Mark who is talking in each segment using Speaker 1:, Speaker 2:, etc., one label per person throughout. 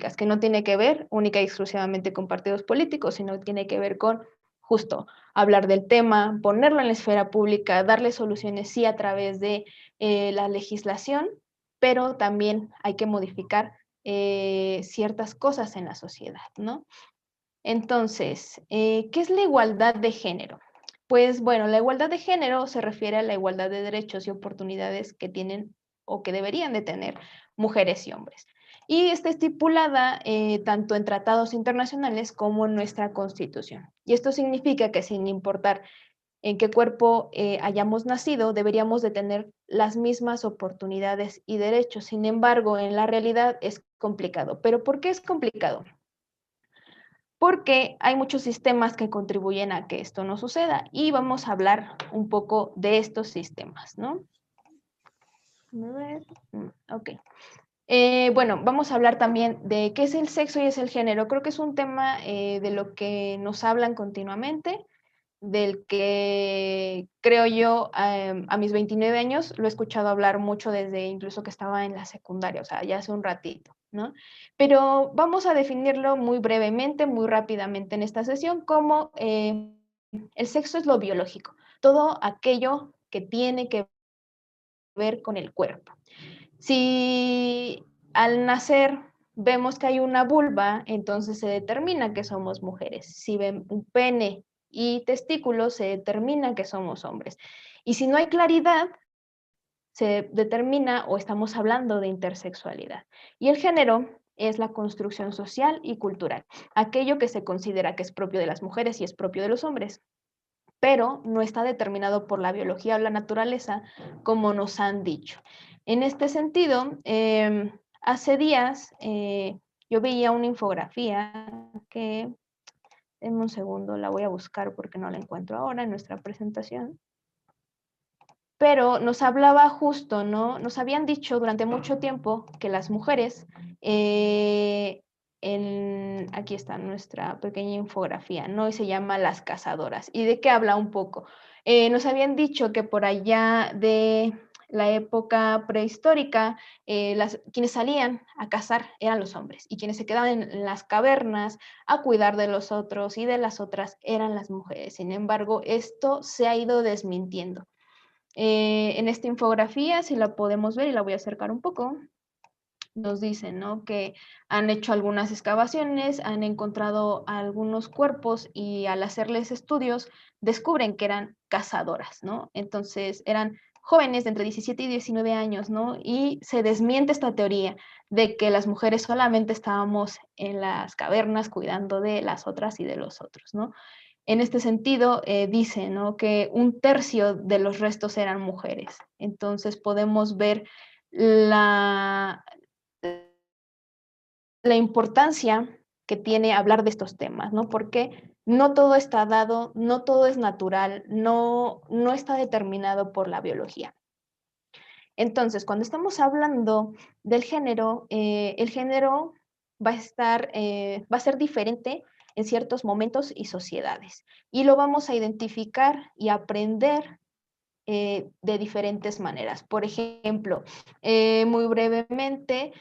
Speaker 1: públicas, que no tiene que ver única y exclusivamente con partidos políticos, sino tiene que ver con justo hablar del tema, ponerlo en la esfera pública, darle soluciones sí a través de la legislación, pero también hay que modificar ciertas cosas en la sociedad, ¿no? Entonces, ¿qué es la igualdad de género? Pues bueno, la igualdad de género se refiere a la igualdad de derechos y oportunidades que tienen o que deberían de tener mujeres y hombres. Y está estipulada tanto en tratados internacionales como en nuestra Constitución. Y esto significa que sin importar en qué cuerpo hayamos nacido, deberíamos de tener las mismas oportunidades y derechos. Sin embargo, en la realidad es complicado. ¿Pero por qué es complicado? Porque hay muchos sistemas que contribuyen a que esto no suceda y vamos a hablar un poco de estos sistemas, ¿no? A ver, ok. Bueno, vamos a hablar también de qué es el sexo y es el género. Creo que es un tema de lo que nos hablan continuamente, del que creo yo a mis 29 años lo he escuchado hablar mucho desde incluso que estaba en la secundaria, o sea, ya hace un ratito, ¿no? Pero vamos a definirlo muy brevemente, muy rápidamente en esta sesión, como el sexo es lo biológico, todo aquello que tiene que ver con el cuerpo. Si al nacer vemos que hay una vulva, entonces se determina que somos mujeres. Si ven un pene y testículos, se determina que somos hombres. Y si no hay claridad, se determina o estamos hablando de intersexualidad. Y el género es la construcción social y cultural, aquello que se considera que es propio de las mujeres y es propio de los hombres, pero no está determinado por la biología o la naturaleza, como nos han dicho. En este sentido, hace días yo veía una infografía que, en un segundo, la voy a buscar porque no la encuentro ahora en nuestra presentación, pero nos hablaba justo, ¿no? Nos habían dicho durante mucho tiempo que las mujeres, aquí está nuestra pequeña infografía, ¿no? Y se llama Las Cazadoras. ¿Y de qué habla un poco? Nos habían dicho que por allá de la época prehistórica, quienes salían a cazar eran los hombres y quienes se quedaban en las cavernas a cuidar de los otros y de las otras eran las mujeres. Sin embargo, esto se ha ido desmintiendo. En esta infografía, si la podemos ver y la voy a acercar un poco, nos dicen, ¿no? Que han hecho algunas excavaciones, han encontrado algunos cuerpos y al hacerles estudios descubren que eran cazadoras, ¿no? Entonces eran jóvenes de entre 17 y 19 años, ¿no? Y se desmiente esta teoría de que las mujeres solamente estábamos en las cavernas cuidando de las otras y de los otros, ¿no? En este sentido, dice, ¿no? Que un tercio de los restos eran mujeres. Entonces podemos ver la, la importancia que tiene hablar de estos temas, ¿no? Porque no todo está dado, no todo es natural, no está determinado por la biología. Entonces, cuando estamos hablando del género, el género va a ser diferente en ciertos momentos y sociedades. Y lo vamos a identificar y aprender de diferentes maneras. Por ejemplo, muy brevemente,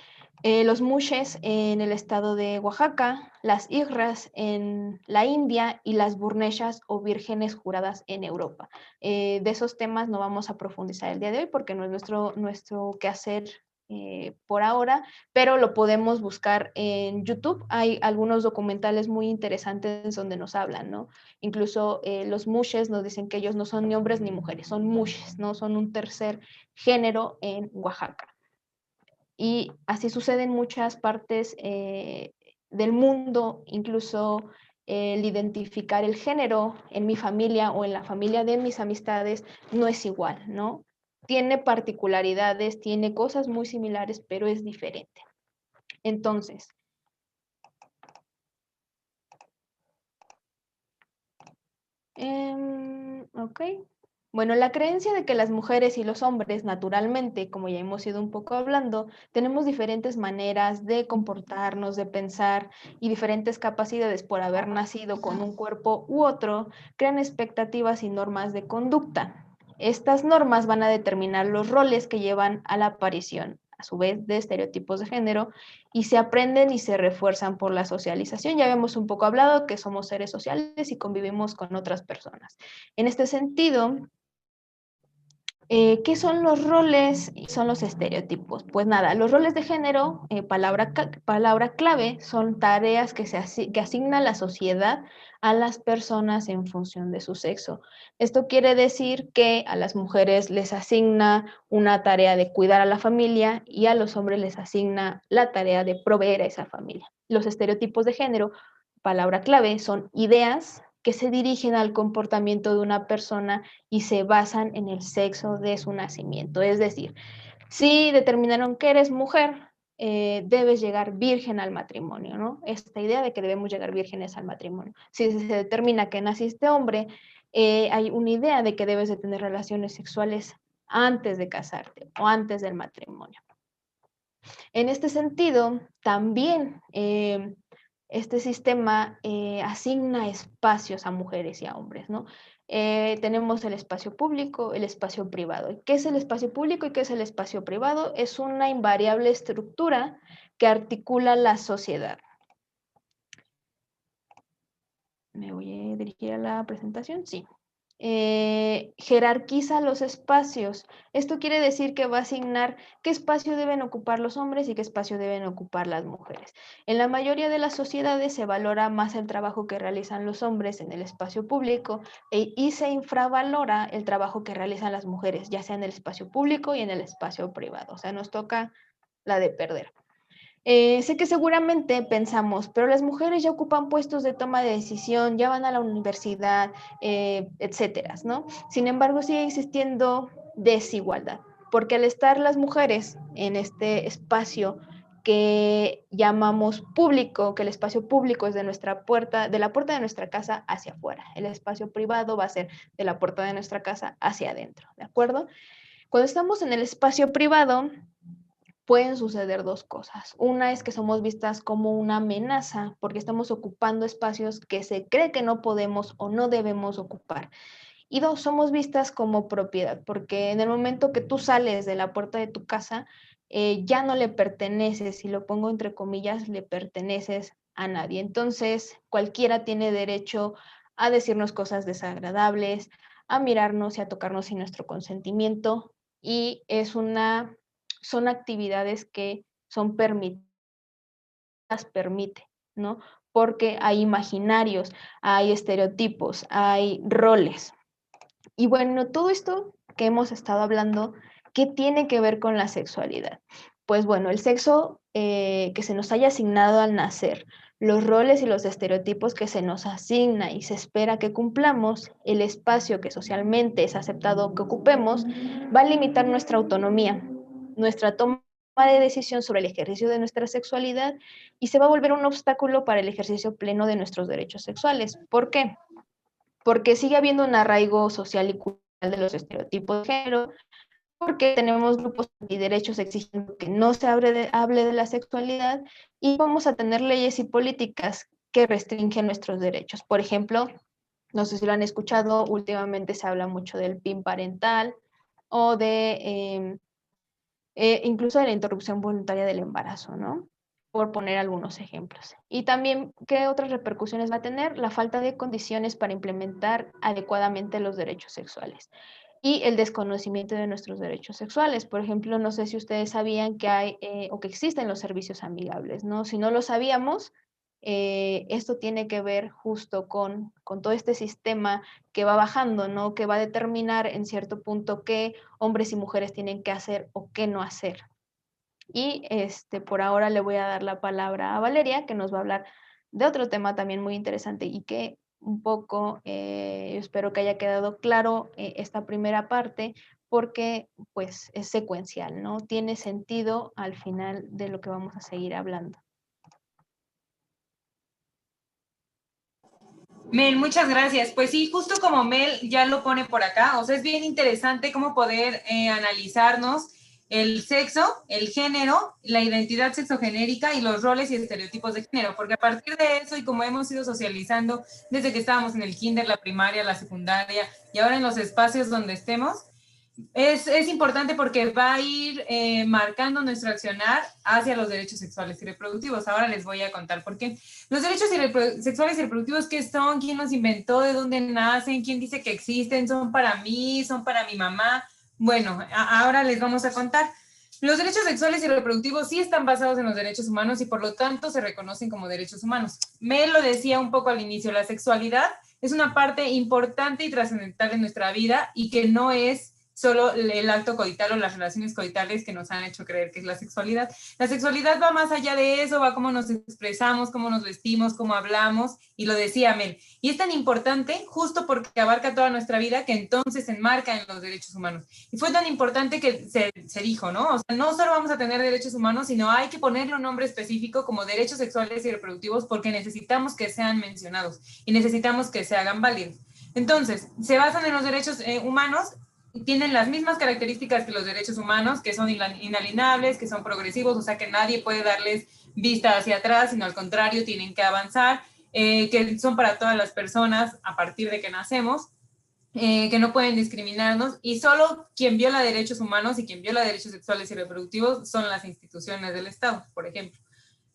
Speaker 1: los mushes en el estado de Oaxaca, las igras en la India y las burneshas o vírgenes juradas en Europa. De esos temas no vamos a profundizar el día de hoy porque no es nuestro quehacer por ahora, pero lo podemos buscar en YouTube. Hay algunos documentales muy interesantes donde nos hablan, ¿no? Incluso los mushes nos dicen que ellos no son ni hombres ni mujeres, son mushes, ¿no? Son un tercer género en Oaxaca. Y así sucede en muchas partes del mundo, incluso el identificar el género en mi familia o en la familia de mis amistades no es igual, ¿no? Tiene particularidades, tiene cosas muy similares, pero es diferente. Entonces, ok. Bueno, la creencia de que las mujeres y los hombres, naturalmente, como ya hemos ido un poco hablando, tenemos diferentes maneras de comportarnos, de pensar y diferentes capacidades por haber nacido con un cuerpo u otro, crean expectativas y normas de conducta. Estas normas van a determinar los roles que llevan a la aparición a su vez de estereotipos de género, y se aprenden y se refuerzan por la socialización. Ya habíamos un poco hablado que somos seres sociales y convivimos con otras personas. En este sentido, ¿qué son los roles y son los estereotipos? Pues nada, los roles de género, palabra clave, son tareas que asigna la sociedad a las personas en función de su sexo. Esto quiere decir que a las mujeres les asigna una tarea de cuidar a la familia y a los hombres les asigna la tarea de proveer a esa familia. Los estereotipos de género, palabra clave, son ideas que se dirigen al comportamiento de una persona y se basan en el sexo de su nacimiento. Es decir, si determinaron que eres mujer, debes llegar virgen al matrimonio, ¿no? Esta idea de que debemos llegar vírgenes al matrimonio. Si se determina que naciste hombre, hay una idea de que debes de tener relaciones sexuales antes de casarte o antes del matrimonio. En este sentido, también este sistema asigna espacios a mujeres y a hombres, ¿no? Tenemos el espacio público, el espacio privado. ¿Qué es el espacio público y qué es el espacio privado? Es una invariable estructura que articula la sociedad. ¿Me voy a dirigir a la presentación? Sí. Jerarquiza los espacios. Esto quiere decir que va a asignar qué espacio deben ocupar los hombres y qué espacio deben ocupar las mujeres. En la mayoría de las sociedades se valora más el trabajo que realizan los hombres en el espacio público y se infravalora el trabajo que realizan las mujeres, ya sea en el espacio público y en el espacio privado. O sea, nos toca la de perder. Sé que seguramente pensamos, pero las mujeres ya ocupan puestos de toma de decisión, ya van a la universidad, etcétera, ¿no? Sin embargo, sigue existiendo desigualdad, porque al estar las mujeres en este espacio que llamamos público, que el espacio público es de nuestra puerta, de la puerta de nuestra casa hacia afuera, el espacio privado va a ser de la puerta de nuestra casa hacia adentro, ¿de acuerdo? Cuando estamos en el espacio privado, pueden suceder dos cosas. Una es que somos vistas como una amenaza porque estamos ocupando espacios que se cree que no podemos o no debemos ocupar. Y dos, somos vistas como propiedad, porque en el momento que tú sales de la puerta de tu casa, ya no le perteneces, y lo pongo entre comillas, le perteneces a nadie. Entonces, cualquiera tiene derecho a decirnos cosas desagradables, a mirarnos y a tocarnos sin nuestro consentimiento, y son actividades que son permitidas, permite, ¿no? Porque hay imaginarios, hay estereotipos, hay roles. Y bueno, todo esto que hemos estado hablando, ¿qué tiene que ver con la sexualidad? Pues bueno, el sexo que se nos haya asignado al nacer, los roles y los estereotipos que se nos asigna y se espera que cumplamos, el espacio que socialmente es aceptado que ocupemos, va a limitar nuestra autonomía, nuestra toma de decisión sobre el ejercicio de nuestra sexualidad, y se va a volver un obstáculo para el ejercicio pleno de nuestros derechos sexuales. ¿Por qué? Porque sigue habiendo un arraigo social y cultural de los estereotipos de género, porque tenemos grupos y derechos exigiendo que no se hable de la sexualidad, y vamos a tener leyes y políticas que restringen nuestros derechos. Por ejemplo, no sé si lo han escuchado, últimamente se habla mucho del PIN parental o de incluso de la interrupción voluntaria del embarazo, ¿no? Por poner algunos ejemplos. Y también, ¿qué otras repercusiones va a tener? La falta de condiciones para implementar adecuadamente los derechos sexuales y el desconocimiento de nuestros derechos sexuales. Por ejemplo, no sé si ustedes sabían que hay o que existen los servicios amigables, ¿no? Si no lo sabíamos, esto tiene que ver justo con todo este sistema que va bajando, ¿no? Que va a determinar en cierto punto qué hombres y mujeres tienen que hacer o qué no hacer. Y por ahora le voy a dar la palabra a Valeria, que nos va a hablar de otro tema también muy interesante y que un poco, espero que haya quedado claro esta primera parte, porque pues es secuencial, ¿no? Tiene sentido al final de lo que vamos a seguir hablando.
Speaker 2: Mel, muchas gracias. Pues sí, justo como Mel ya lo pone por acá, o sea, es bien interesante cómo poder analizarnos el sexo, el género, la identidad sexogenérica y los roles y estereotipos de género, porque a partir de eso y como hemos ido socializando desde que estábamos en el kinder, la primaria, la secundaria y ahora en los espacios donde estemos, Es importante porque va a ir marcando nuestro accionar hacia los derechos sexuales y reproductivos. Ahora les voy a contar por qué. Los derechos sexuales y reproductivos, ¿qué son? ¿Quién los inventó? ¿De dónde nacen? ¿Quién dice que existen? ¿Son para mí? ¿Son para mi mamá? Bueno, ahora les vamos a contar. Los derechos sexuales y reproductivos sí están basados en los derechos humanos y por lo tanto se reconocen como derechos humanos. Mel lo decía un poco al inicio, la sexualidad es una parte importante y trascendental de nuestra vida y que no es solo el acto coital o las relaciones coitales que nos han hecho creer que es la sexualidad. La sexualidad va más allá de eso, va cómo nos expresamos, cómo nos vestimos, cómo hablamos, y lo decía Mel. Y es tan importante justo porque abarca toda nuestra vida que entonces se enmarca en los derechos humanos. Y fue tan importante que se dijo, ¿no? O sea, no solo vamos a tener derechos humanos, sino hay que ponerle un nombre específico como derechos sexuales y reproductivos porque necesitamos que sean mencionados y necesitamos que se hagan válidos. Entonces, se basan en los derechos humanos, tienen las mismas características que los derechos humanos, que son inalienables, que son progresivos, o sea que nadie puede darles vista hacia atrás, sino al contrario, tienen que avanzar, que son para todas las personas a partir de que nacemos, que no pueden discriminarnos, y solo quien viola derechos humanos y quien viola derechos sexuales y reproductivos son las instituciones del Estado, por ejemplo.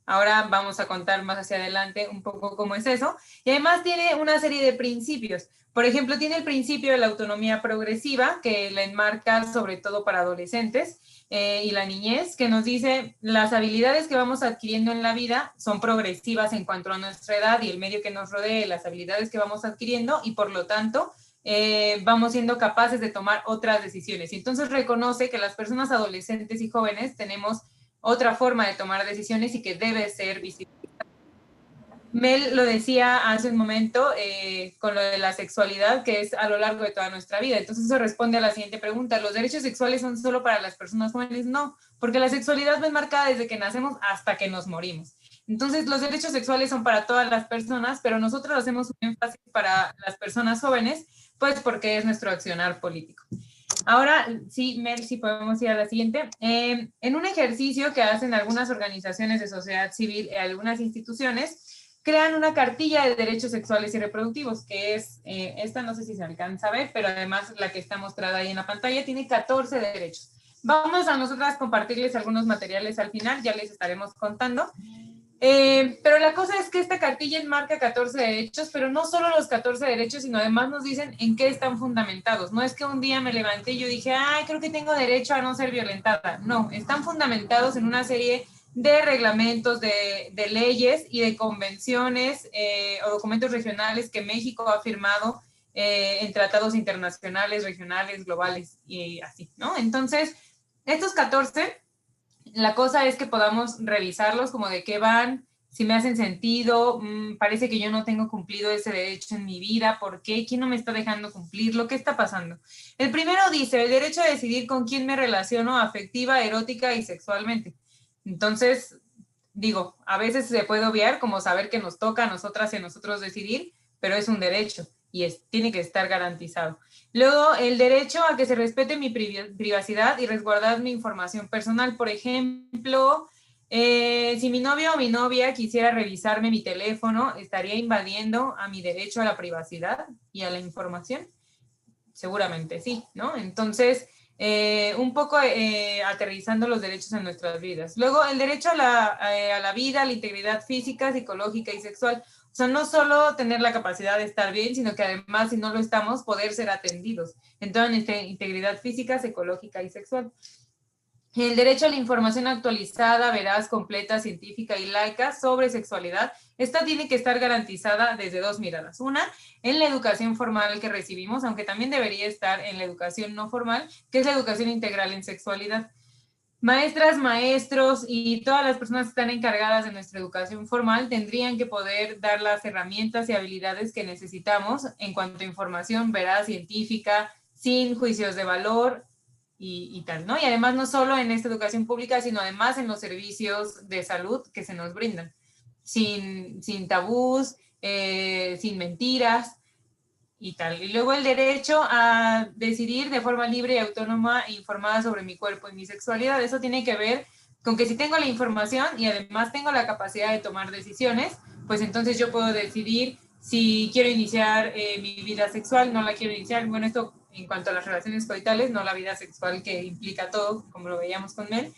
Speaker 2: Ahora vamos a contar más hacia adelante un poco cómo es eso. Y además tiene una serie de principios. Por ejemplo, tiene el principio de la autonomía progresiva, que la enmarca sobre todo para adolescentes y la niñez, que nos dice las habilidades que vamos adquiriendo en la vida son progresivas en cuanto a nuestra edad y el medio que nos rodee, las habilidades que vamos adquiriendo y por lo tanto vamos siendo capaces de tomar otras decisiones. Y entonces reconoce que las personas adolescentes y jóvenes tenemos otra forma de tomar decisiones y que debe ser visible. Mel lo decía hace un momento con lo de la sexualidad, que es a lo largo de toda nuestra vida. Entonces eso responde a la siguiente pregunta. ¿Los derechos sexuales son solo para las personas jóvenes? No, porque la sexualidad va enmarcada desde que nacemos hasta que nos morimos. Entonces los derechos sexuales son para todas las personas, pero nosotros hacemos un énfasis para las personas jóvenes, pues porque es nuestro accionar político. Ahora, sí, Mel, sí podemos ir a la siguiente. En un ejercicio que hacen algunas organizaciones de sociedad civil y algunas instituciones, crean una cartilla de derechos sexuales y reproductivos, que es, esta no sé si se alcanza a ver, pero además la que está mostrada ahí en la pantalla tiene 14 derechos. Vamos a nosotras compartirles algunos materiales al final, ya les estaremos contando. Pero la cosa es que esta cartilla enmarca 14 derechos, pero no solo los 14 derechos, sino además nos dicen en qué están fundamentados. No es que un día me levanté y yo dije, ay, creo que tengo derecho a no ser violentada. No, están fundamentados en una serie de reglamentos, de leyes y de convenciones o documentos regionales que México ha firmado en tratados internacionales, regionales, globales y así, ¿no? Entonces, estos 14... La cosa es que podamos revisarlos como de qué van, si me hacen sentido, parece que yo no tengo cumplido ese derecho en mi vida, ¿por qué? ¿Quién no me está dejando cumplirlo? ¿Qué está pasando? El primero dice, el derecho a decidir con quién me relaciono afectiva, erótica y sexualmente. Entonces, digo, a veces se puede obviar como saber que nos toca a nosotras y a nosotros decidir, pero es un derecho y tiene que estar garantizado. Luego, el derecho a que se respete mi privacidad y resguardar mi información personal. Por ejemplo, si mi novio o mi novia quisiera revisarme mi teléfono, ¿estaría invadiendo a mi derecho a la privacidad y a la información? Seguramente sí, ¿no? Entonces, un poco aterrizando los derechos en nuestras vidas. Luego, el derecho a la vida, a la integridad física, psicológica y sexual. O sea, no solo tener la capacidad de estar bien, sino que además, si no lo estamos, poder ser atendidos en toda nuestra integridad física, psicológica y sexual. El derecho a la información actualizada, veraz, completa, científica y laica sobre sexualidad. Esta tiene que estar garantizada desde dos miradas. Una, en la educación formal que recibimos, aunque también debería estar en la educación no formal, que es la educación integral en sexualidad. Maestras, maestros y todas las personas que están encargadas de nuestra educación formal tendrían que poder dar las herramientas y habilidades que necesitamos en cuanto a información veraz, científica, sin juicios de valor y tal, ¿no? Y además no solo en esta educación pública, sino además en los servicios de salud que se nos brindan, sin tabús, sin mentiras y tal. Y luego el derecho a decidir de forma libre y autónoma e informada sobre mi cuerpo y mi sexualidad. Eso tiene que ver con que si tengo la información y además tengo la capacidad de tomar decisiones, pues entonces yo puedo decidir si quiero iniciar mi vida sexual, no la quiero iniciar. Bueno, esto en cuanto a las relaciones coitales, no la vida sexual que implica todo, como lo veíamos con Mel.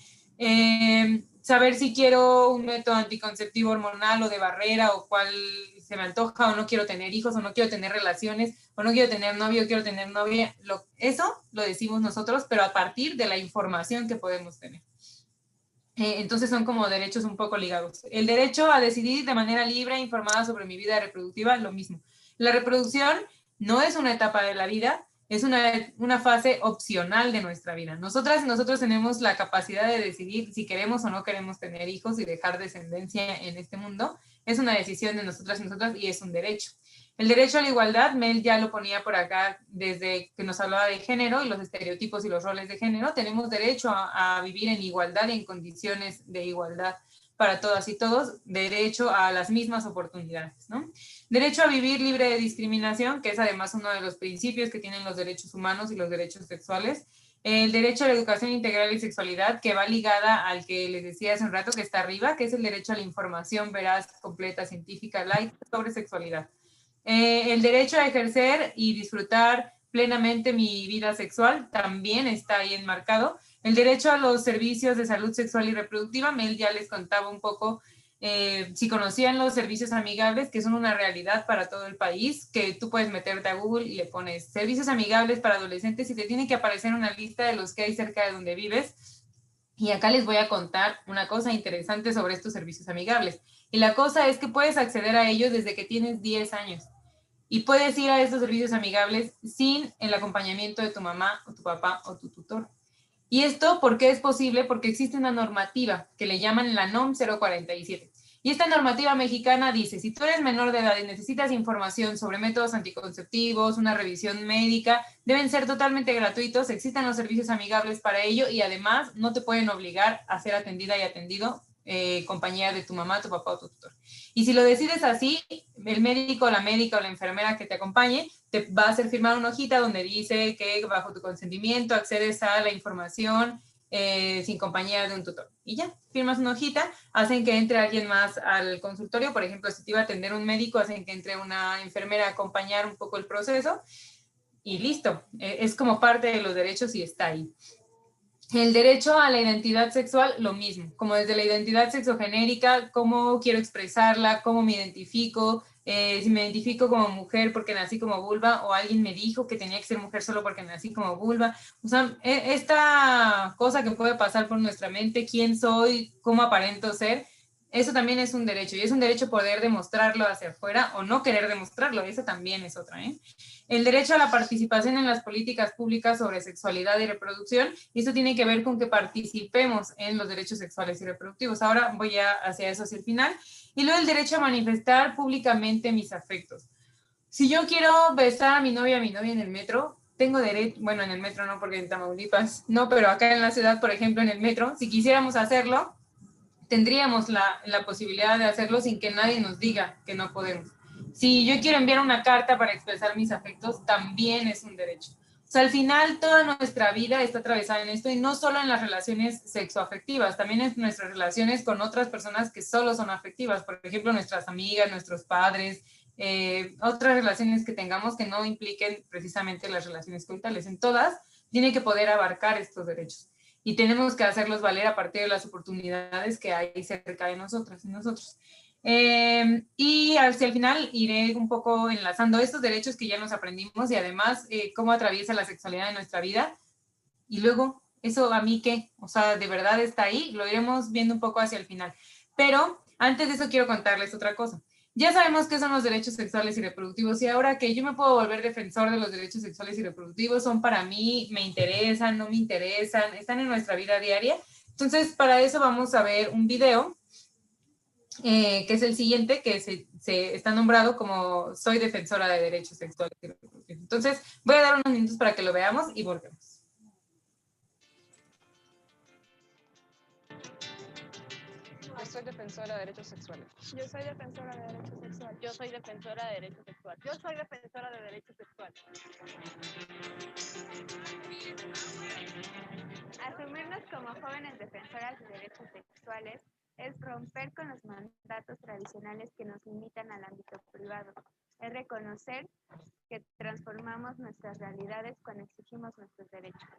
Speaker 2: Saber si quiero un método anticonceptivo hormonal o de barrera, o cuál se me antoja, o no quiero tener hijos, o no quiero tener relaciones, o no quiero tener novio, o quiero tener novia. Eso lo decimos nosotros, pero a partir de la información que podemos tener. Entonces son como derechos un poco ligados. El derecho a decidir de manera libre e informada sobre mi vida reproductiva, lo mismo. La reproducción no es una etapa de la vida, es una fase opcional de nuestra vida. Nosotras y nosotros tenemos la capacidad de decidir si queremos o no queremos tener hijos y dejar descendencia en este mundo. Es una decisión de nosotras y nosotras y es un derecho. El derecho a la igualdad, Mel ya lo ponía por acá desde que nos hablaba de género y los estereotipos y los roles de género. Tenemos derecho a vivir en igualdad y en condiciones de igualdad para todas y todos, derecho a las mismas oportunidades, ¿no? Derecho a vivir libre de discriminación, que es además uno de los principios que tienen los derechos humanos y los derechos sexuales. El derecho a la educación integral y sexualidad, que va ligada al que les decía hace un rato, que está arriba, que es el derecho a la información veraz, completa, científica, laica sobre sexualidad. El derecho a ejercer y disfrutar plenamente mi vida sexual también está ahí enmarcado. El derecho a los servicios de salud sexual y reproductiva, Mel ya les contaba un poco si conocían los servicios amigables, que son una realidad para todo el país, que tú puedes meterte a Google y le pones servicios amigables para adolescentes y te tiene que aparecer una lista de los que hay cerca de donde vives. Y acá les voy a contar una cosa interesante sobre estos servicios amigables. Y la cosa es que puedes acceder a ellos desde que tienes 10 años. Y puedes ir a estos servicios amigables sin el acompañamiento de tu mamá o tu papá o tu tutor. ¿Y esto por qué es posible? Porque existe una normativa que le llaman la NOM 047. Y esta normativa mexicana dice, si tú eres menor de edad y necesitas información sobre métodos anticonceptivos, una revisión médica, deben ser totalmente gratuitos, existen los servicios amigables para ello y además no te pueden obligar a ser atendida y atendido compañía de tu mamá, tu papá o tu tutor. Y si lo decides así, el médico, la médica o la enfermera que te acompañe te va a hacer firmar una hojita donde dice que bajo tu consentimiento accedes a la información sin compañía de un tutor. Y ya, firmas una hojita, hacen que entre alguien más al consultorio, por ejemplo, si te iba a atender un médico, hacen que entre una enfermera a acompañar un poco el proceso y listo. Es como parte de los derechos y está ahí. El derecho a la identidad sexual, lo mismo, como desde la identidad sexogenérica, cómo quiero expresarla, cómo me identifico, si me identifico como mujer porque nací como vulva o alguien me dijo que tenía que ser mujer solo porque nací como vulva. O sea, esta cosa que puede pasar por nuestra mente, quién soy, cómo aparento ser, eso también es un derecho y es un derecho poder demostrarlo hacia afuera o no querer demostrarlo, eso también es otra, ¿eh? El derecho a la participación en las políticas públicas sobre sexualidad y reproducción, y esto tiene que ver con que participemos en los derechos sexuales y reproductivos. Ahora voy hacia eso, hacia el final. Y luego el derecho a manifestar públicamente mis afectos. Si yo quiero besar a mi novia en el metro, tengo derecho, bueno, en el metro no, porque en Tamaulipas no, pero acá en la ciudad, por ejemplo, en el metro, si quisiéramos hacerlo, tendríamos la posibilidad de hacerlo sin que nadie nos diga que no podemos. Si yo quiero enviar una carta para expresar mis afectos, también es un derecho. O sea, al final toda nuestra vida está atravesada en esto y no solo en las relaciones sexoafectivas, también en nuestras relaciones con otras personas que solo son afectivas, por ejemplo, nuestras amigas, nuestros padres, otras relaciones que tengamos que no impliquen precisamente las relaciones coitales. En todas tiene que poder abarcar estos derechos y tenemos que hacerlos valer a partir de las oportunidades que hay cerca de nosotras y nosotros. Y hacia el final iré un poco enlazando estos derechos que ya nos aprendimos y además cómo atraviesa la sexualidad en nuestra vida. Y luego, ¿eso a mí qué? O sea, ¿de verdad está ahí? Lo iremos viendo un poco hacia el final. Pero antes de eso quiero contarles otra cosa. Ya sabemos qué son los derechos sexuales y reproductivos y ahora que yo me puedo volver defensor de los derechos sexuales y reproductivos, son para mí, me interesan, no me interesan, están en nuestra vida diaria. Entonces, para eso vamos a ver un video, que es el siguiente, que se está nombrado como Soy defensora de derechos sexuales y reproductivos. Entonces, voy a dar unos minutos para que lo veamos y volvemos.
Speaker 3: Yo soy defensora de derechos sexuales.
Speaker 4: Yo soy defensora de derechos sexuales.
Speaker 5: Yo soy defensora de derechos sexuales.
Speaker 4: Yo soy defensora de derechos sexuales.
Speaker 6: Asumirnos como jóvenes defensoras de derechos sexuales Es romper con los mandatos tradicionales que nos limitan al ámbito privado. Es reconocer que transformamos nuestras realidades cuando exigimos nuestros derechos.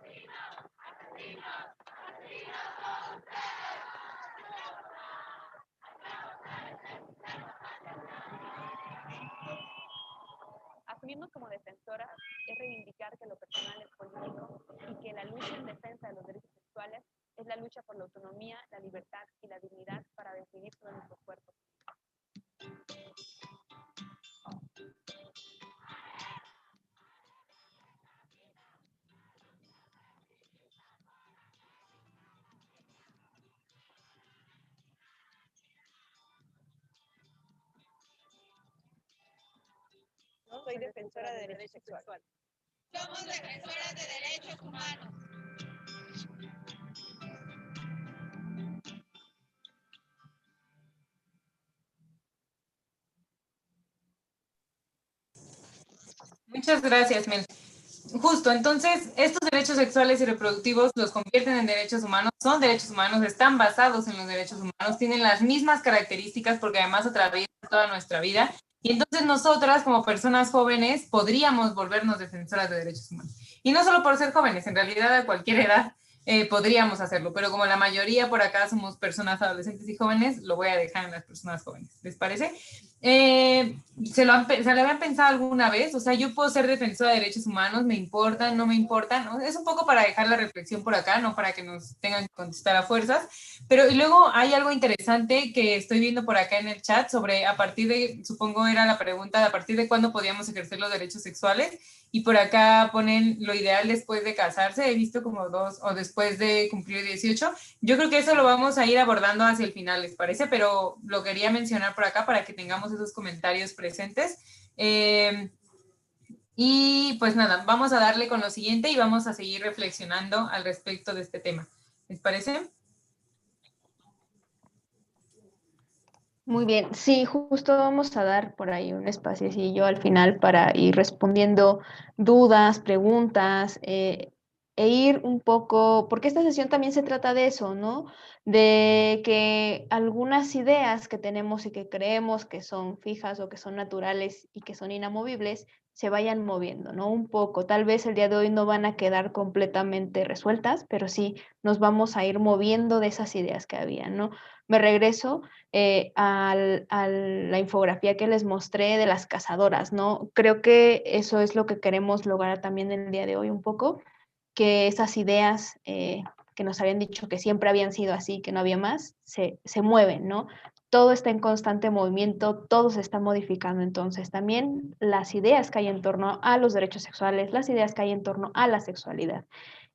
Speaker 5: Asumirnos como defensoras es reivindicar que lo personal es político y que la lucha en defensa de los derechos sexuales es la lucha por la autonomía, la libertad y la dignidad para decidir sobre nuestros cuerpos.
Speaker 3: Soy defensora de derechos sexuales.
Speaker 7: Somos defensoras de derechos humanos.
Speaker 2: Muchas gracias, Mel. Justo, entonces, estos derechos sexuales y reproductivos los convierten en derechos humanos, son derechos humanos, están basados en los derechos humanos, tienen las mismas características porque además atraviesan toda nuestra vida. Y entonces nosotras, como personas jóvenes, podríamos volvernos defensoras de derechos humanos. Y no solo por ser jóvenes, en realidad a cualquier edad podríamos hacerlo, pero como la mayoría por acá somos personas adolescentes y jóvenes, lo voy a dejar en las personas jóvenes. ¿Les parece? ¿Se lo habían pensado alguna vez? O sea, yo puedo ser defensora de derechos humanos, me importan, no me importan, ¿no? Es un poco para dejar la reflexión por acá, no para que nos tengan que contestar a fuerzas, pero y luego hay algo interesante que estoy viendo por acá en el chat sobre a partir de, supongo era la pregunta, de a partir de cuándo podíamos ejercer los derechos sexuales, y por acá ponen lo ideal después de casarse, he visto como 2, o después de cumplir 18. Yo creo que eso lo vamos a ir abordando hacia el final, ¿les parece? Pero lo quería mencionar por acá para que tengamos esos comentarios presentes. Y pues nada, vamos a darle con lo siguiente y vamos a seguir reflexionando al respecto de este tema. ¿Les parece?
Speaker 1: Muy bien, sí, justo vamos a dar por ahí un espaciecillo al final para ir respondiendo dudas, preguntas, e ir un poco, porque esta sesión también se trata de eso, ¿no? De que algunas ideas que tenemos y que creemos que son fijas o que son naturales y que son inamovibles, se vayan moviendo, ¿no? Un poco, tal vez el día de hoy no van a quedar completamente resueltas, pero sí nos vamos a ir moviendo de esas ideas que había, ¿no? Me regreso a la infografía que les mostré de las cazadoras, ¿no? Creo que eso es lo que queremos lograr también el día de hoy un poco, que esas ideas que nos habían dicho que siempre habían sido así, que no había más, se mueven, ¿no? Todo está en constante movimiento, todo se está modificando, entonces también las ideas que hay en torno a los derechos sexuales, las ideas que hay en torno a la sexualidad.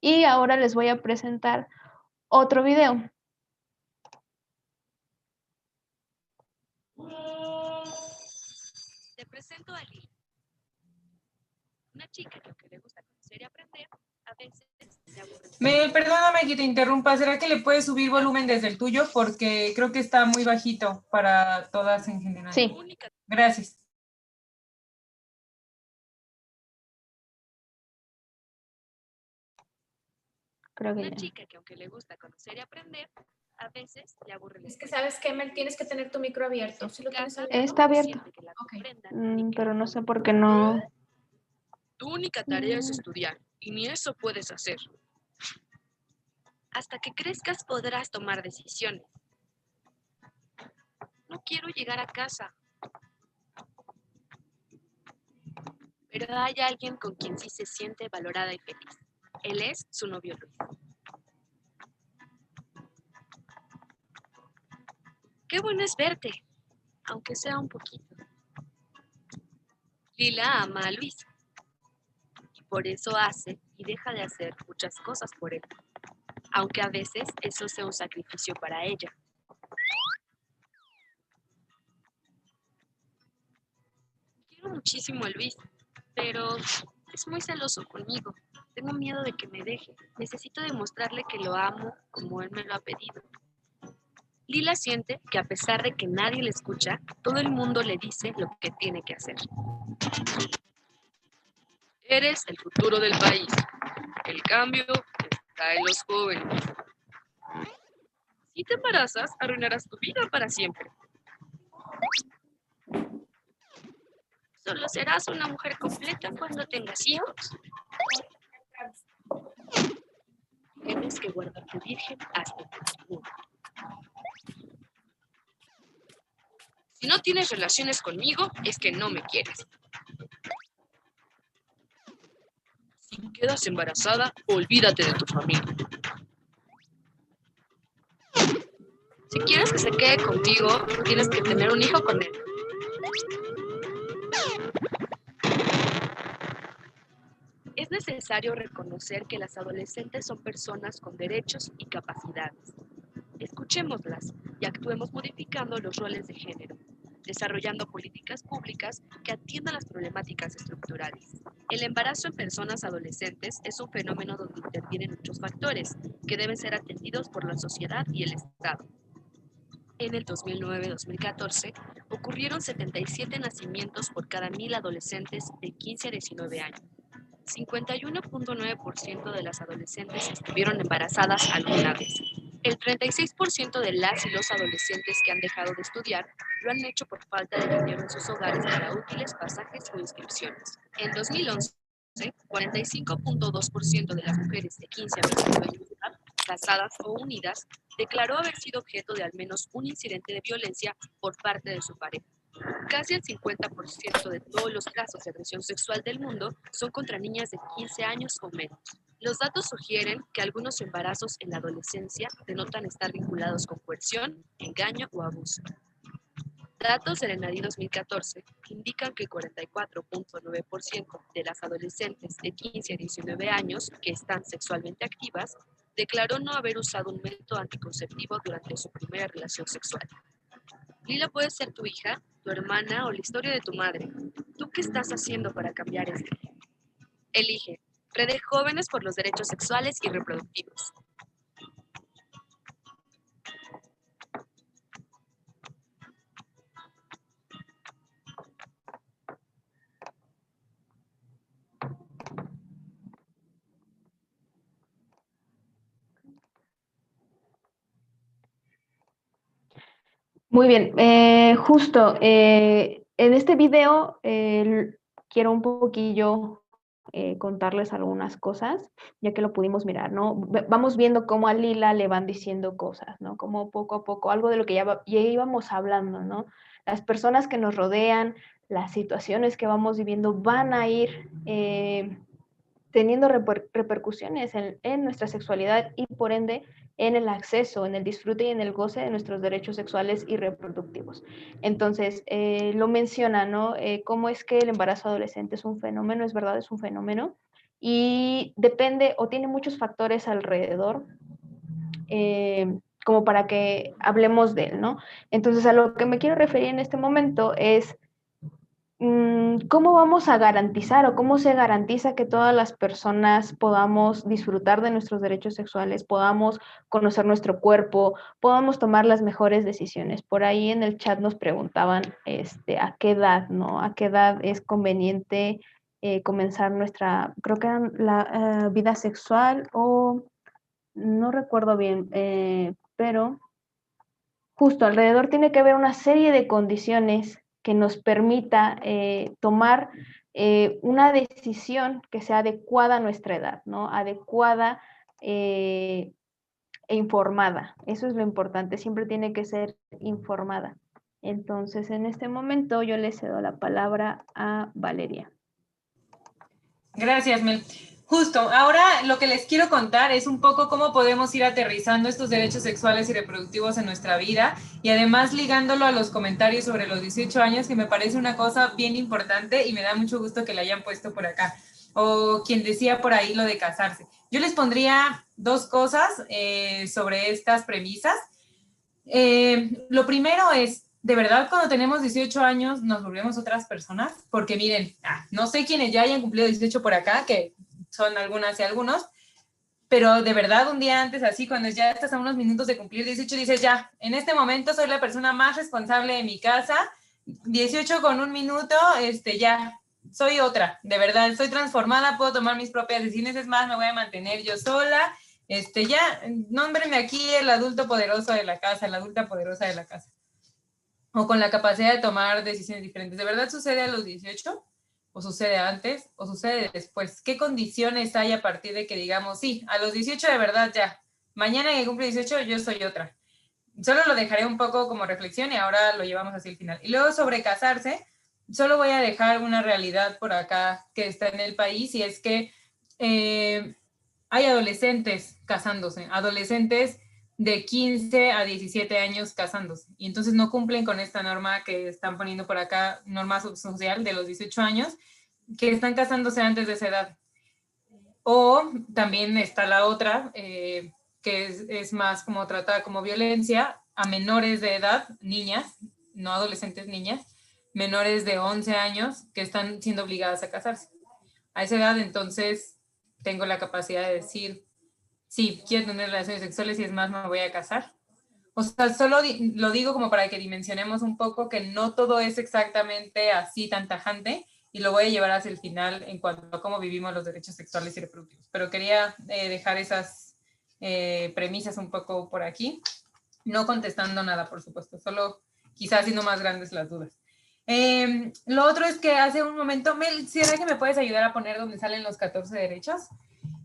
Speaker 1: Y ahora les voy a presentar otro video.
Speaker 8: Te presento a Lili, una chica que aunque le gusta conocer y aprender, a veces se aburre.
Speaker 2: Perdóname que te interrumpa, ¿será que le puedes subir volumen desde el tuyo? Porque creo que está muy bajito para todas en general.
Speaker 1: Sí.
Speaker 2: Gracias.
Speaker 1: Creo que
Speaker 8: Una
Speaker 1: ya.
Speaker 8: chica que aunque le gusta conocer y aprender, a veces le aburre la
Speaker 9: Es que
Speaker 8: escuela.
Speaker 9: sabes que, Mel, tienes que tener tu micro abierto. Si lo tienes abierto.
Speaker 1: Está abierto.
Speaker 8: Siente que la
Speaker 9: Ok.
Speaker 8: comprendan y que
Speaker 1: Pero
Speaker 8: la
Speaker 1: no sé
Speaker 8: apoyen.
Speaker 1: por qué no.
Speaker 10: Tu única tarea es estudiar, y ni eso puedes hacer.
Speaker 8: Hasta que crezcas podrás tomar decisiones. No quiero llegar a casa. Pero hay alguien con quien sí se siente valorada y feliz. Él es su novio Luis. Qué bueno es verte, aunque sea un poquito. Lila ama a Luis. Y por eso hace y deja de hacer muchas cosas por él. Aunque a veces eso sea un sacrificio para ella. Quiero muchísimo a Luis, pero es muy celoso conmigo. Tengo miedo de que me deje. Necesito demostrarle que lo amo como él me lo ha pedido. Lila siente que a pesar de que nadie le escucha, todo el mundo le dice lo que tiene que hacer.
Speaker 10: Eres el futuro del país. El cambio está en los jóvenes. Si te embarazas, arruinarás tu vida para siempre.
Speaker 8: Solo serás una mujer completa cuando tengas hijos.
Speaker 10: Tienes que guardarte virgen hasta el matrimonio. Si no tienes relaciones conmigo, es que no me quieres. Si quedas embarazada, olvídate de tu familia.
Speaker 8: Si quieres que se quede contigo, tienes que tener un hijo con él.
Speaker 10: Es necesario reconocer que las adolescentes son personas con derechos y capacidades. Escuchémoslas y actuemos modificando los roles de género, desarrollando políticas públicas que atiendan las problemáticas estructurales. El embarazo en personas adolescentes es un fenómeno donde intervienen muchos factores que deben ser atendidos por la sociedad y el Estado. En el 2009-2014 ocurrieron 77 nacimientos por cada 1.000 adolescentes de 15 a 19 años. 51.9% de las adolescentes estuvieron embarazadas alguna vez. El 36% de las y los adolescentes que han dejado de estudiar lo han hecho por falta de dinero en sus hogares para útiles, pasajes o inscripciones. En 2011, 45.2% de las mujeres de 15 a 29 años de edad, casadas o unidas, declaró haber sido objeto de al menos un incidente de violencia por parte de su pareja. Casi el 50% de todos los casos de agresión sexual del mundo son contra niñas de 15 años o menos. Los datos sugieren que algunos embarazos en la adolescencia denotan estar vinculados con coerción, engaño o abuso. Datos del ENADI 2014 indican que 44.9% de las adolescentes de 15 a 19 años que están sexualmente activas declaró no haber usado un método anticonceptivo durante su primera relación sexual. Lila puede ser tu hija, tu hermana o la historia de tu madre. ¿Tú qué estás haciendo para cambiar esto? Elige. Red de Jóvenes por los Derechos Sexuales y Reproductivos.
Speaker 1: Muy bien, justo en este video quiero un poquillo contarles algunas cosas, ya que lo pudimos mirar, ¿no? Vamos viendo cómo a Lila le van diciendo cosas, ¿no? Como poco a poco, algo de lo que ya íbamos hablando, ¿no? Las personas que nos rodean, las situaciones que vamos viviendo van a ir teniendo repercusiones en nuestra sexualidad y por ende en el acceso, en el disfrute y en el goce de nuestros derechos sexuales y reproductivos. Entonces, lo menciona, ¿no? Cómo es que el embarazo adolescente es un fenómeno, es verdad, es un fenómeno, y depende o tiene muchos factores alrededor, como para que hablemos de él, ¿no? Entonces, a lo que me quiero referir en este momento es ¿cómo vamos a garantizar o cómo se garantiza que todas las personas podamos disfrutar de nuestros derechos sexuales, podamos conocer nuestro cuerpo, podamos tomar las mejores decisiones? Por ahí en el chat nos preguntaban a qué edad, ¿no? ¿A qué edad es conveniente comenzar nuestra, creo que era la vida sexual o no recuerdo bien, pero justo alrededor tiene que haber una serie de condiciones que nos permita tomar una decisión que sea adecuada a nuestra edad, ¿no? Adecuada e informada. Eso es lo importante, siempre tiene que ser informada. Entonces, en este momento yo le cedo la palabra a Valeria.
Speaker 2: Gracias, Mel. Justo, ahora lo que les quiero contar es un poco cómo podemos ir aterrizando estos derechos sexuales y reproductivos en nuestra vida y además ligándolo a los comentarios sobre los 18 años, que me parece una cosa bien importante y me da mucho gusto que la hayan puesto por acá. O quien decía por ahí lo de casarse. Yo les pondría dos cosas sobre estas premisas. Lo primero es, de verdad, cuando tenemos 18 años nos volvemos otras personas, porque miren, no sé quiénes ya hayan cumplido 18 por acá, que son algunas y algunos, pero de verdad un día antes, así, cuando ya estás a unos minutos de cumplir 18, dices, ya, en este momento soy la persona más responsable de mi casa, 18 con un minuto, ya, soy otra, de verdad, estoy transformada, puedo tomar mis propias decisiones, es más, me voy a mantener yo sola, Ya, nómbrenme aquí el adulto poderoso de la casa, la adulta poderosa de la casa. O con la capacidad de tomar decisiones diferentes. ¿De verdad sucede a los 18? ¿O sucede antes? ¿O sucede después? ¿Qué condiciones hay a partir de que digamos, sí, a los 18 de verdad ya, mañana que cumple 18 yo soy otra? Solo lo dejaré un poco como reflexión y ahora lo llevamos hacia el final. Y luego sobre casarse, solo voy a dejar una realidad por acá que está en el país, y es que hay adolescentes casándose, adolescentes de 15 a 17 años casándose, y entonces no cumplen con esta norma que están poniendo por acá, norma social de los 18 años, que están casándose antes de esa edad. O también está la otra, que es más como tratada como violencia a menores de edad, niñas, no adolescentes, niñas, menores de 11 años que están siendo obligadas a casarse. A esa edad, entonces, tengo la capacidad de decir, sí, quiero tener relaciones sexuales y es más, me voy a casar. O sea, solo lo digo como para que dimensionemos un poco que no todo es exactamente así tan tajante, y lo voy a llevar hacia el final en cuanto a cómo vivimos los derechos sexuales y reproductivos. Pero quería dejar esas premisas un poco por aquí, no contestando nada, por supuesto, solo quizás haciendo más grandes las dudas. Lo otro es que hace un momento, Mel, ¿será que me puedes ayudar a poner donde salen los 14 derechos?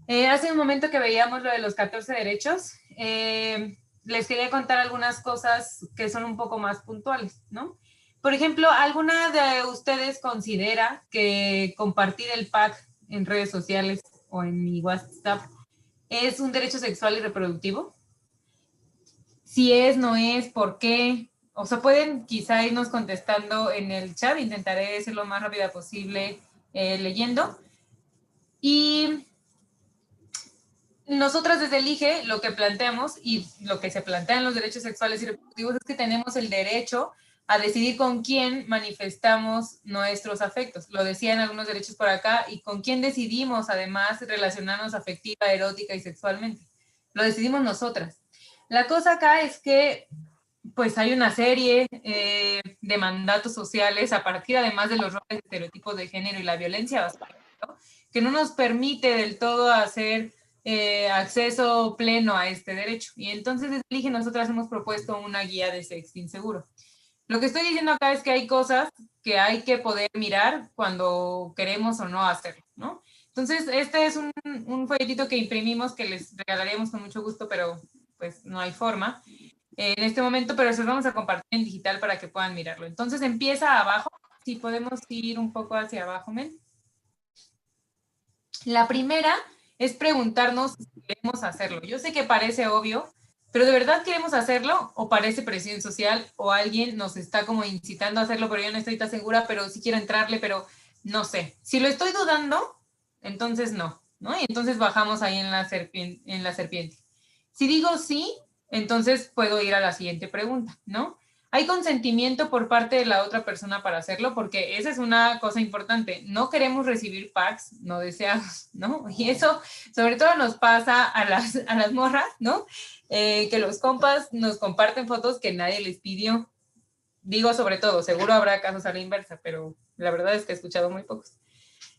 Speaker 2: Hace un momento que veíamos lo de los 14 derechos, les quería contar algunas cosas que son un poco más puntuales, ¿no? Por ejemplo, ¿alguna de ustedes considera que compartir el pack en redes sociales o en mi WhatsApp es un derecho sexual y reproductivo? Si es, no es, ¿por qué? O sea, pueden quizá irnos contestando en el chat, intentaré ser lo más rápida posible leyendo. Y nosotras desde el IGE lo que planteamos y lo que se plantea en los derechos sexuales y reproductivos es que tenemos el derecho a decidir con quién manifestamos nuestros afectos. Lo decían algunos derechos por acá, y con quién decidimos además relacionarnos afectiva, erótica y sexualmente. Lo decidimos nosotras. La cosa acá es que pues hay una serie de mandatos sociales a partir además de los roles, estereotipos de género y la violencia, ¿no?, que no nos permite del todo hacer acceso pleno a este derecho. Y entonces desde el IGE nosotras hemos propuesto una guía de sexting seguro. Lo que estoy diciendo acá es que hay cosas que hay que poder mirar cuando queremos o no hacerlo, ¿no? Entonces, este es un folletito que imprimimos que les regalaríamos con mucho gusto, pero pues no hay forma en este momento, pero se los vamos a compartir en digital para que puedan mirarlo. Entonces, empieza abajo. Si podemos ir un poco hacia abajo, Mel. La primera es preguntarnos si queremos hacerlo. Yo sé que parece obvio, pero ¿de verdad queremos hacerlo? ¿O parece presión social? ¿O alguien nos está como incitando a hacerlo, pero yo no estoy tan segura, pero sí quiero entrarle, pero no sé? Si lo estoy dudando, entonces no, ¿no? Y entonces bajamos ahí en la serpiente. Si digo sí, entonces puedo ir a la siguiente pregunta, ¿no? ¿Hay consentimiento por parte de la otra persona para hacerlo? Porque esa es una cosa importante. No queremos recibir packs no deseados, ¿no? Y eso sobre todo nos pasa a las morras, ¿no? Que los compas nos comparten fotos que nadie les pidió. Digo sobre todo, seguro habrá casos a la inversa, pero la verdad es que he escuchado muy pocos.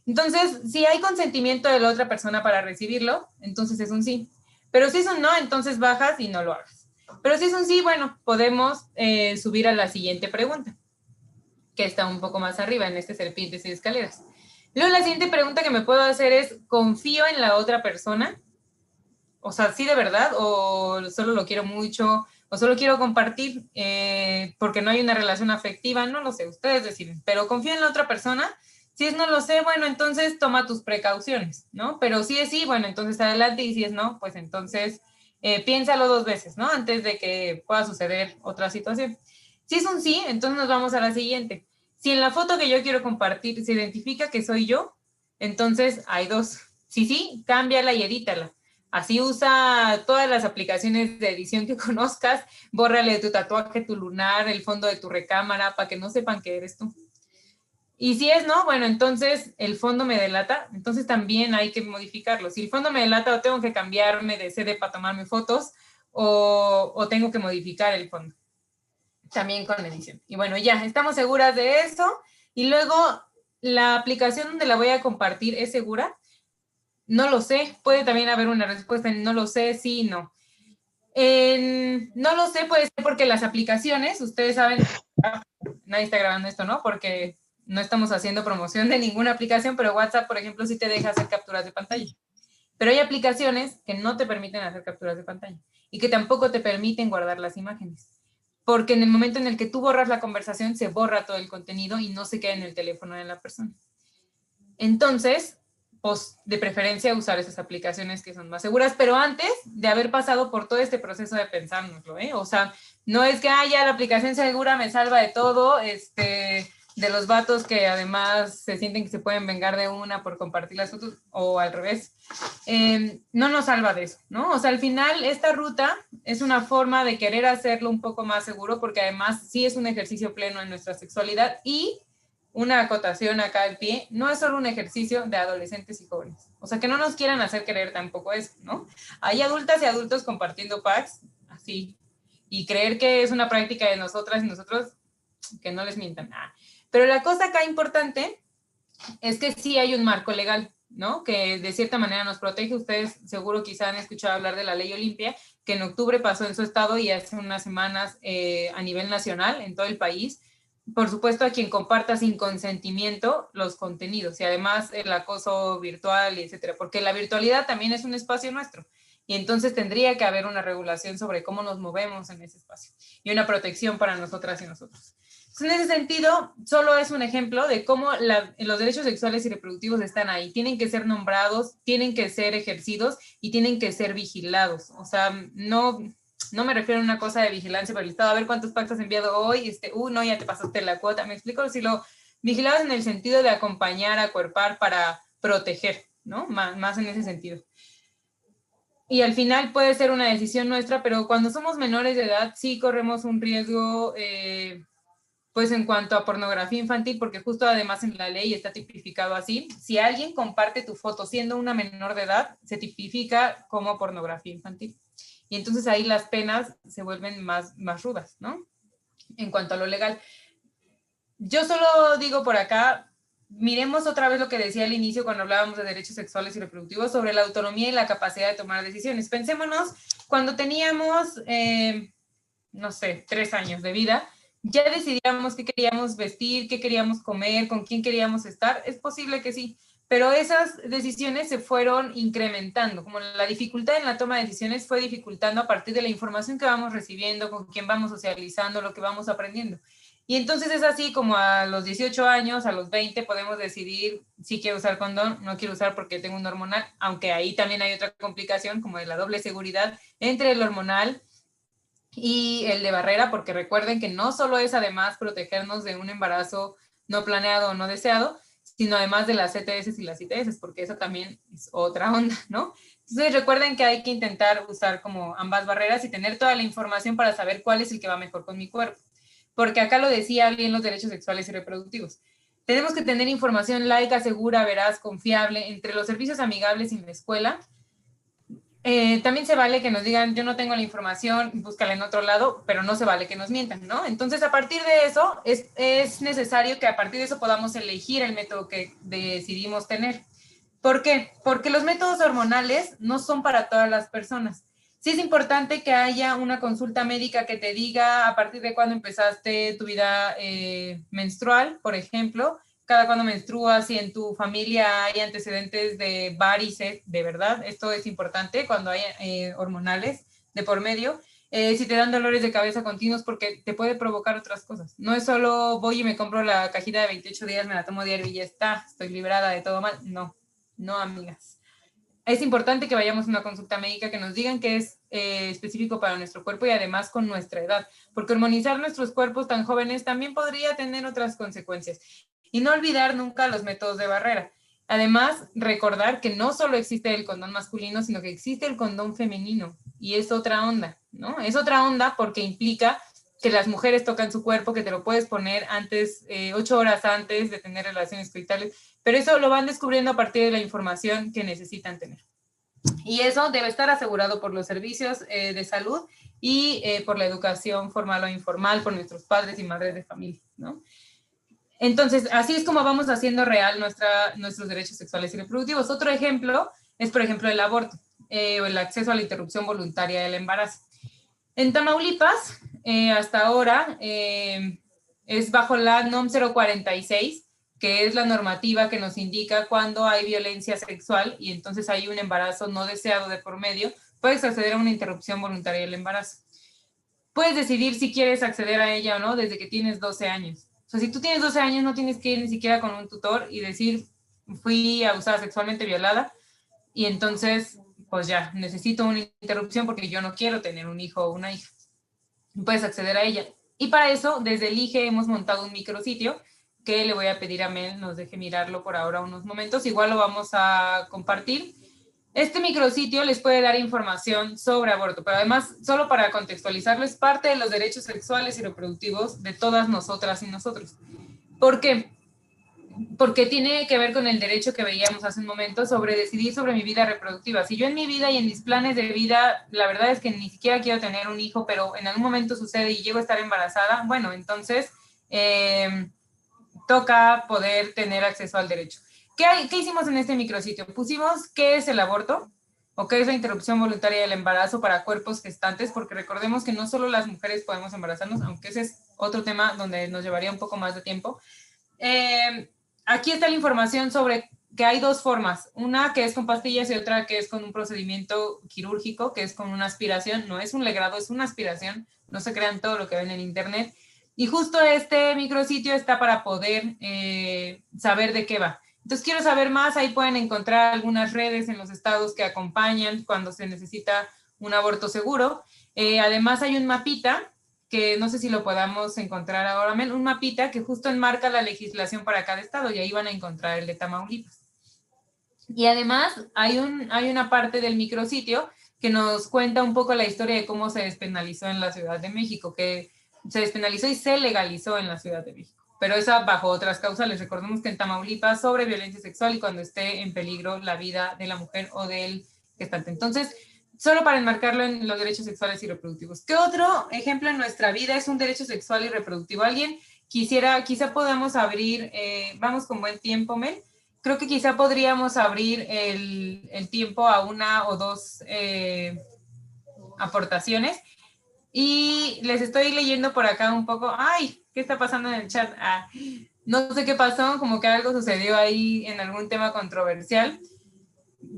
Speaker 2: Entonces, si hay consentimiento de la otra persona para recibirlo, entonces es un sí. Pero si es un no, entonces bajas y no lo hagas. Pero si es un sí, bueno, podemos subir a la siguiente pregunta, que está un poco más arriba en este serpientes y escaleras. Luego la siguiente pregunta que me puedo hacer es, ¿confío en la otra persona? O sea, ¿sí de verdad? ¿O solo lo quiero mucho? ¿O solo quiero compartir porque no hay una relación afectiva? No lo sé, ustedes deciden. Pero ¿confío en la otra persona? Si es no lo sé, bueno, entonces toma tus precauciones, ¿no? Pero si es sí, bueno, entonces adelante, y si es no, pues entonces piénsalo 2 veces, ¿no? Antes de que pueda suceder otra situación. Si es un sí, entonces nos vamos a la siguiente. Si en la foto que yo quiero compartir se identifica que soy yo, entonces hay 2. Si sí, cámbiala y edítala. Así usa todas las aplicaciones de edición que conozcas, bórrale tu tatuaje, tu lunar, el fondo de tu recámara, para que no sepan que eres tú. Y si es no, bueno, entonces el fondo me delata, entonces también hay que modificarlo. Si el fondo me delata, o tengo que cambiarme de sede para tomarme fotos, o tengo que modificar el fondo. También con edición. Y bueno, ya, estamos seguras de eso. Y luego, la aplicación donde la voy a compartir es segura. no lo sé, puede también haber una respuesta en no lo sé, sí, no. No lo sé, puede ser porque las aplicaciones, ustedes saben, nadie está grabando esto, ¿no? Porque no estamos haciendo promoción de ninguna aplicación, pero WhatsApp, por ejemplo, sí te deja hacer capturas de pantalla. Pero hay aplicaciones que no te permiten hacer capturas de pantalla y que tampoco te permiten guardar las imágenes. Porque en el momento en el que tú borras la conversación, se borra todo el contenido y no se queda en el teléfono de la persona. Entonces, pues de preferencia usar esas aplicaciones que son más seguras, pero antes de haber pasado por todo este proceso de pensárnoslo, ¿eh? O sea, no es que, ya la aplicación segura me salva de todo, de los vatos que además se sienten que se pueden vengar de una por compartir las fotos, o al revés, no nos salva de eso, ¿no? O sea, al final esta ruta es una forma de querer hacerlo un poco más seguro, porque además sí es un ejercicio pleno en nuestra sexualidad y una acotación acá al pie, no es solo un ejercicio de adolescentes y jóvenes. O sea, que no nos quieran hacer creer tampoco eso, ¿no? Hay adultas y adultos compartiendo packs, así, y creer que es una práctica de nosotras y nosotros, que no les mientan nada. Pero la cosa acá importante es que sí hay un marco legal, ¿no? Que de cierta manera nos protege. Ustedes seguro quizá han escuchado hablar de la Ley Olimpia, que en octubre pasó en su estado y hace unas semanas a nivel nacional, en todo el país. Por supuesto, a quien comparta sin consentimiento los contenidos y además el acoso virtual, etcétera, porque la virtualidad también es un espacio nuestro y entonces tendría que haber una regulación sobre cómo nos movemos en ese espacio y una protección para nosotras y nosotros. Entonces, en ese sentido, solo es un ejemplo de cómo los derechos sexuales y reproductivos están ahí. Tienen que ser nombrados, tienen que ser ejercidos y tienen que ser vigilados. O sea, no me refiero a una cosa de vigilancia por el Estado, a ver cuántos packs has enviado hoy, no, ya te pasaste la cuota, me explico, si lo vigilabas en el sentido de acompañar, acuerpar para proteger, ¿no? Más en ese sentido. Y al final puede ser una decisión nuestra, pero cuando somos menores de edad sí corremos un riesgo, pues en cuanto a pornografía infantil, porque justo además en la ley está tipificado así, si alguien comparte tu foto siendo una menor de edad, se tipifica como pornografía infantil. Y entonces ahí las penas se vuelven más rudas, ¿no? En cuanto a lo legal. Yo solo digo por acá, miremos otra vez lo que decía al inicio cuando hablábamos de derechos sexuales y reproductivos sobre la autonomía y la capacidad de tomar decisiones. Pensémonos, cuando teníamos, no sé, 3 años de vida, ya decidíamos qué queríamos vestir, qué queríamos comer, con quién queríamos estar. Es posible que sí. Pero esas decisiones se fueron incrementando, como la dificultad en la toma de decisiones fue dificultando a partir de la información que vamos recibiendo, con quién vamos socializando, lo que vamos aprendiendo. Y entonces es así como a los 18 años, a los 20 podemos decidir si quiero usar condón, no quiero usar porque tengo un hormonal, aunque ahí también hay otra complicación como de la doble seguridad entre el hormonal y el de barrera, porque recuerden que no solo es además protegernos de un embarazo no planeado o no deseado, sino además de las ETS y las ITS, porque eso también es otra onda, ¿no? Entonces recuerden que hay que intentar usar como ambas barreras y tener toda la información para saber cuál es el que va mejor con mi cuerpo. Porque acá lo decía bien los derechos sexuales y reproductivos. Tenemos que tener información laica, segura, veraz, confiable, entre los servicios amigables y en la escuela. También se vale que nos digan, yo no tengo la información, búscala en otro lado, pero no se vale que nos mientan, ¿no? Entonces, a partir de eso, es necesario que a partir de eso podamos elegir el método que decidimos tener. ¿Por qué? Porque los métodos hormonales no son para todas las personas. Sí es importante que haya una consulta médica que te diga a partir de cuándo empezaste tu vida menstrual, por ejemplo, cada cuando menstruas, si en tu familia hay antecedentes de varices, de verdad, esto es importante cuando hay hormonales de por medio, si te dan dolores de cabeza continuos porque te puede provocar otras cosas. No es solo voy y me compro la cajita de 28 días, me la tomo diario y ya está, estoy librada de todo mal. No, amigas. Es importante que vayamos a una consulta médica que nos digan que es específico para nuestro cuerpo y además con nuestra edad, porque hormonizar nuestros cuerpos tan jóvenes también podría tener otras consecuencias. Y no olvidar nunca los métodos de barrera. Además, recordar que no solo existe el condón masculino, sino que existe el condón femenino. Y es otra onda, ¿no? Es otra onda porque implica que las mujeres tocan su cuerpo, que te lo puedes poner antes, 8 horas antes de tener relaciones coitales. Pero eso lo van descubriendo a partir de la información que necesitan tener. Y eso debe estar asegurado por los servicios de salud y por la educación formal o informal, por nuestros padres y madres de familia, ¿no? Entonces, así es como vamos haciendo real nuestros derechos sexuales y reproductivos. Otro ejemplo es, por ejemplo, el aborto o el acceso a la interrupción voluntaria del embarazo. En Tamaulipas, hasta ahora, es bajo la NOM 046, que es la normativa que nos indica cuando hay violencia sexual y entonces hay un embarazo no deseado de por medio, puedes acceder a una interrupción voluntaria del embarazo. Puedes decidir si quieres acceder a ella o no desde que tienes 12 años. O sea, si tú tienes 12 años, no tienes que ir ni siquiera con un tutor y decir, fui abusada sexualmente, violada, y entonces, pues ya, necesito una interrupción porque yo no quiero tener un hijo o una hija. Puedes acceder a ella. Y para eso, desde el IGE hemos montado un micrositio que le voy a pedir a Mel nos deje mirarlo por ahora unos momentos. Igual lo vamos a compartir. Este micrositio les puede dar información sobre aborto, pero además, solo para contextualizarlo, es parte de los derechos sexuales y reproductivos de todas nosotras y nosotros. ¿Por qué? Porque tiene que ver con el derecho que veíamos hace un momento sobre decidir sobre mi vida reproductiva. Si yo en mi vida y en mis planes de vida, la verdad es que ni siquiera quiero tener un hijo, pero en algún momento sucede y llego a estar embarazada, bueno, entonces toca poder tener acceso al derecho. ¿Qué hicimos en este micrositio? Pusimos qué es el aborto o qué es la interrupción voluntaria del embarazo para cuerpos gestantes, porque recordemos que no solo las mujeres podemos embarazarnos, aunque ese es otro tema donde nos llevaría un poco más de tiempo. Aquí está la información sobre que hay dos formas, una que es con pastillas y otra que es con un procedimiento quirúrgico, que es con una aspiración, no es un legrado, es una aspiración, no se crean todo lo que ven en internet. Y justo este micrositio está para poder saber de qué va. Entonces, quiero saber más, ahí pueden encontrar algunas redes en los estados que acompañan cuando se necesita un aborto seguro. Además, hay un mapita, que no sé si lo podamos encontrar ahora, un mapita que justo enmarca la legislación para cada estado, y ahí van a encontrar el de Tamaulipas. Y además, hay una parte del micrositio que nos cuenta un poco la historia de cómo se despenalizó en la Ciudad de México, que se despenalizó y se legalizó en la Ciudad de México, pero esa bajo otras causales. Recordemos que en Tamaulipas sobre violencia sexual y cuando esté en peligro la vida de la mujer o del gestante. Entonces, solo para enmarcarlo en los derechos sexuales y reproductivos. ¿Qué otro ejemplo en nuestra vida es un derecho sexual y reproductivo? ¿Alguien quizá podamos abrir, vamos con buen tiempo, Mel? Creo que quizá podríamos abrir el tiempo a una o dos aportaciones. Y les estoy leyendo por acá un poco. ¡Ay! ¿Qué está pasando en el chat? No sé qué pasó, como que algo sucedió ahí en algún tema controversial.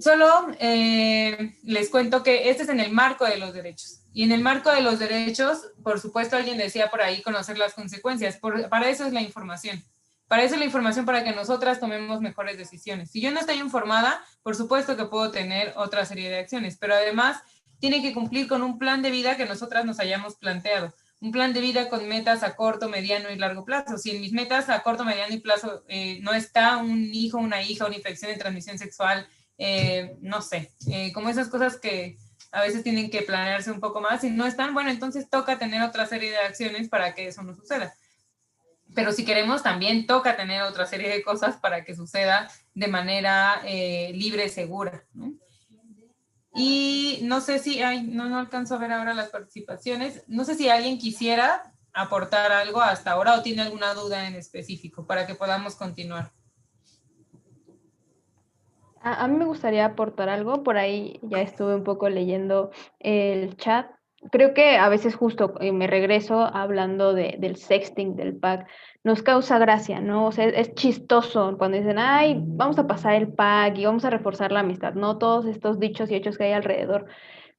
Speaker 2: Solo les cuento que este es en el marco de los derechos. Y en el marco de los derechos, por supuesto, alguien decía por ahí conocer las consecuencias. Para eso es la información. Para eso es la información, para que nosotras tomemos mejores decisiones. Si yo no estoy informada, por supuesto que puedo tener otra serie de acciones, pero además tiene que cumplir con un plan de vida que nosotras nos hayamos planteado. Un plan de vida con metas a corto, mediano y largo plazo. Si en mis metas a corto, mediano y plazo no está un hijo, una hija, una infección de transmisión sexual, no sé, como esas cosas que a veces tienen que planearse un poco más, si no están, bueno, entonces toca tener otra serie de acciones para que eso no suceda. Pero si queremos, también toca tener otra serie de cosas para que suceda de manera libre, segura, ¿no? Y no sé si, no alcanzo a ver ahora las participaciones, no sé si alguien quisiera aportar algo hasta ahora o tiene alguna duda en específico para que podamos continuar.
Speaker 1: A mí me gustaría aportar algo, por ahí ya estuve un poco leyendo el chat. Creo que a veces justo me regreso hablando del sexting, del pack, nos causa gracia, ¿no? O sea, es chistoso cuando dicen, ay, vamos a pasar el pack y vamos a reforzar la amistad, ¿no? Todos estos dichos y hechos que hay alrededor.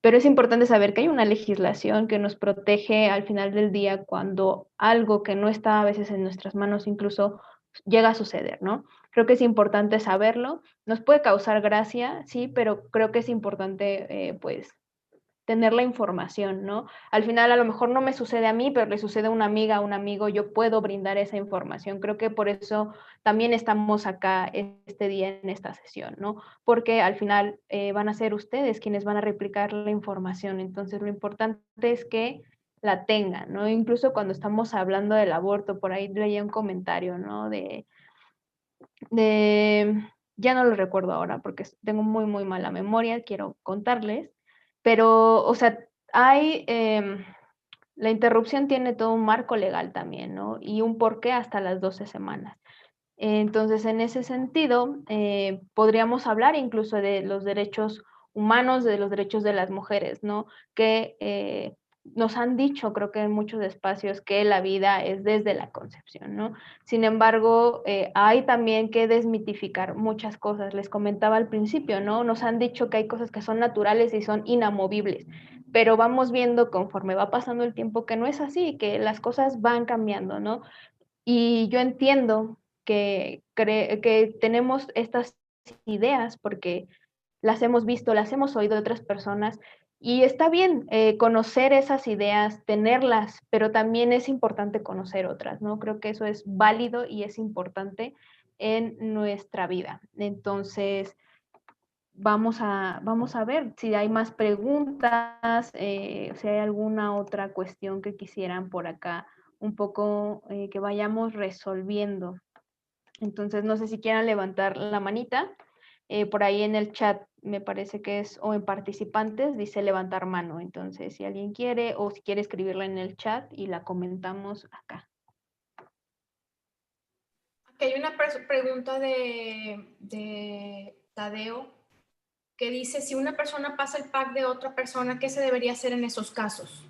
Speaker 1: Pero es importante saber que hay una legislación que nos protege al final del día cuando algo que no está a veces en nuestras manos incluso llega a suceder, ¿no? Creo que es importante saberlo. Nos puede causar gracia, sí, pero creo que es importante, pues, tener la información, ¿no? Al final a lo mejor no me sucede a mí, pero le sucede a una amiga, a un amigo, yo puedo brindar esa información. Creo que por eso también estamos acá este día en esta sesión, ¿no? Porque al final van a ser ustedes quienes van a replicar la información. Entonces lo importante es que la tengan, ¿no? Incluso cuando estamos hablando del aborto, por ahí leía un comentario, ¿no? Ya no lo recuerdo ahora porque tengo muy, muy mala memoria, quiero contarles, pero, o sea, la interrupción tiene todo un marco legal también, ¿no? Y un porqué hasta las 12 semanas. Entonces, en ese sentido, podríamos hablar incluso de los derechos humanos, de los derechos de las mujeres, ¿no? Que nos han dicho, creo que en muchos espacios, que la vida es desde la concepción, ¿no? Sin embargo, hay también que desmitificar muchas cosas. Les comentaba al principio, ¿no? Nos han dicho que hay cosas que son naturales y son inamovibles, pero vamos viendo conforme va pasando el tiempo que no es así, que las cosas van cambiando, ¿no? Y yo entiendo que tenemos estas ideas porque las hemos visto, las hemos oído de otras personas y está bien conocer esas ideas, tenerlas, pero también es importante conocer otras, ¿no? Creo que eso es válido y es importante en nuestra vida. Entonces, vamos a ver si hay más preguntas, si hay alguna otra cuestión que quisieran por acá un poco que vayamos resolviendo. Entonces, no sé si quieran levantar la manita. Por ahí en el chat me parece que es, o en participantes, dice levantar mano. Entonces, si alguien quiere o si quiere escribirla en el chat y la comentamos acá.
Speaker 9: Aquí hay una pregunta de Tadeo que dice, si una persona pasa el pack de otra persona, ¿qué se debería hacer en esos casos?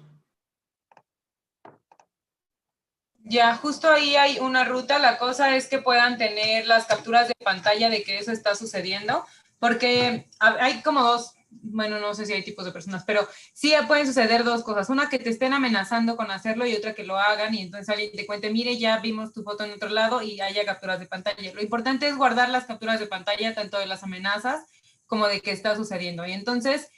Speaker 2: Ya, justo ahí hay una ruta. La cosa es que puedan tener las capturas de pantalla de que eso está sucediendo, porque hay como dos, bueno, no sé si hay tipos de personas, pero sí pueden suceder dos cosas. Una, que te estén amenazando con hacerlo, y otra, que lo hagan y entonces alguien te cuente, mire, ya vimos tu foto en otro lado y haya capturas de pantalla. Lo importante es guardar las capturas de pantalla, tanto de las amenazas como de que está sucediendo. Y entonces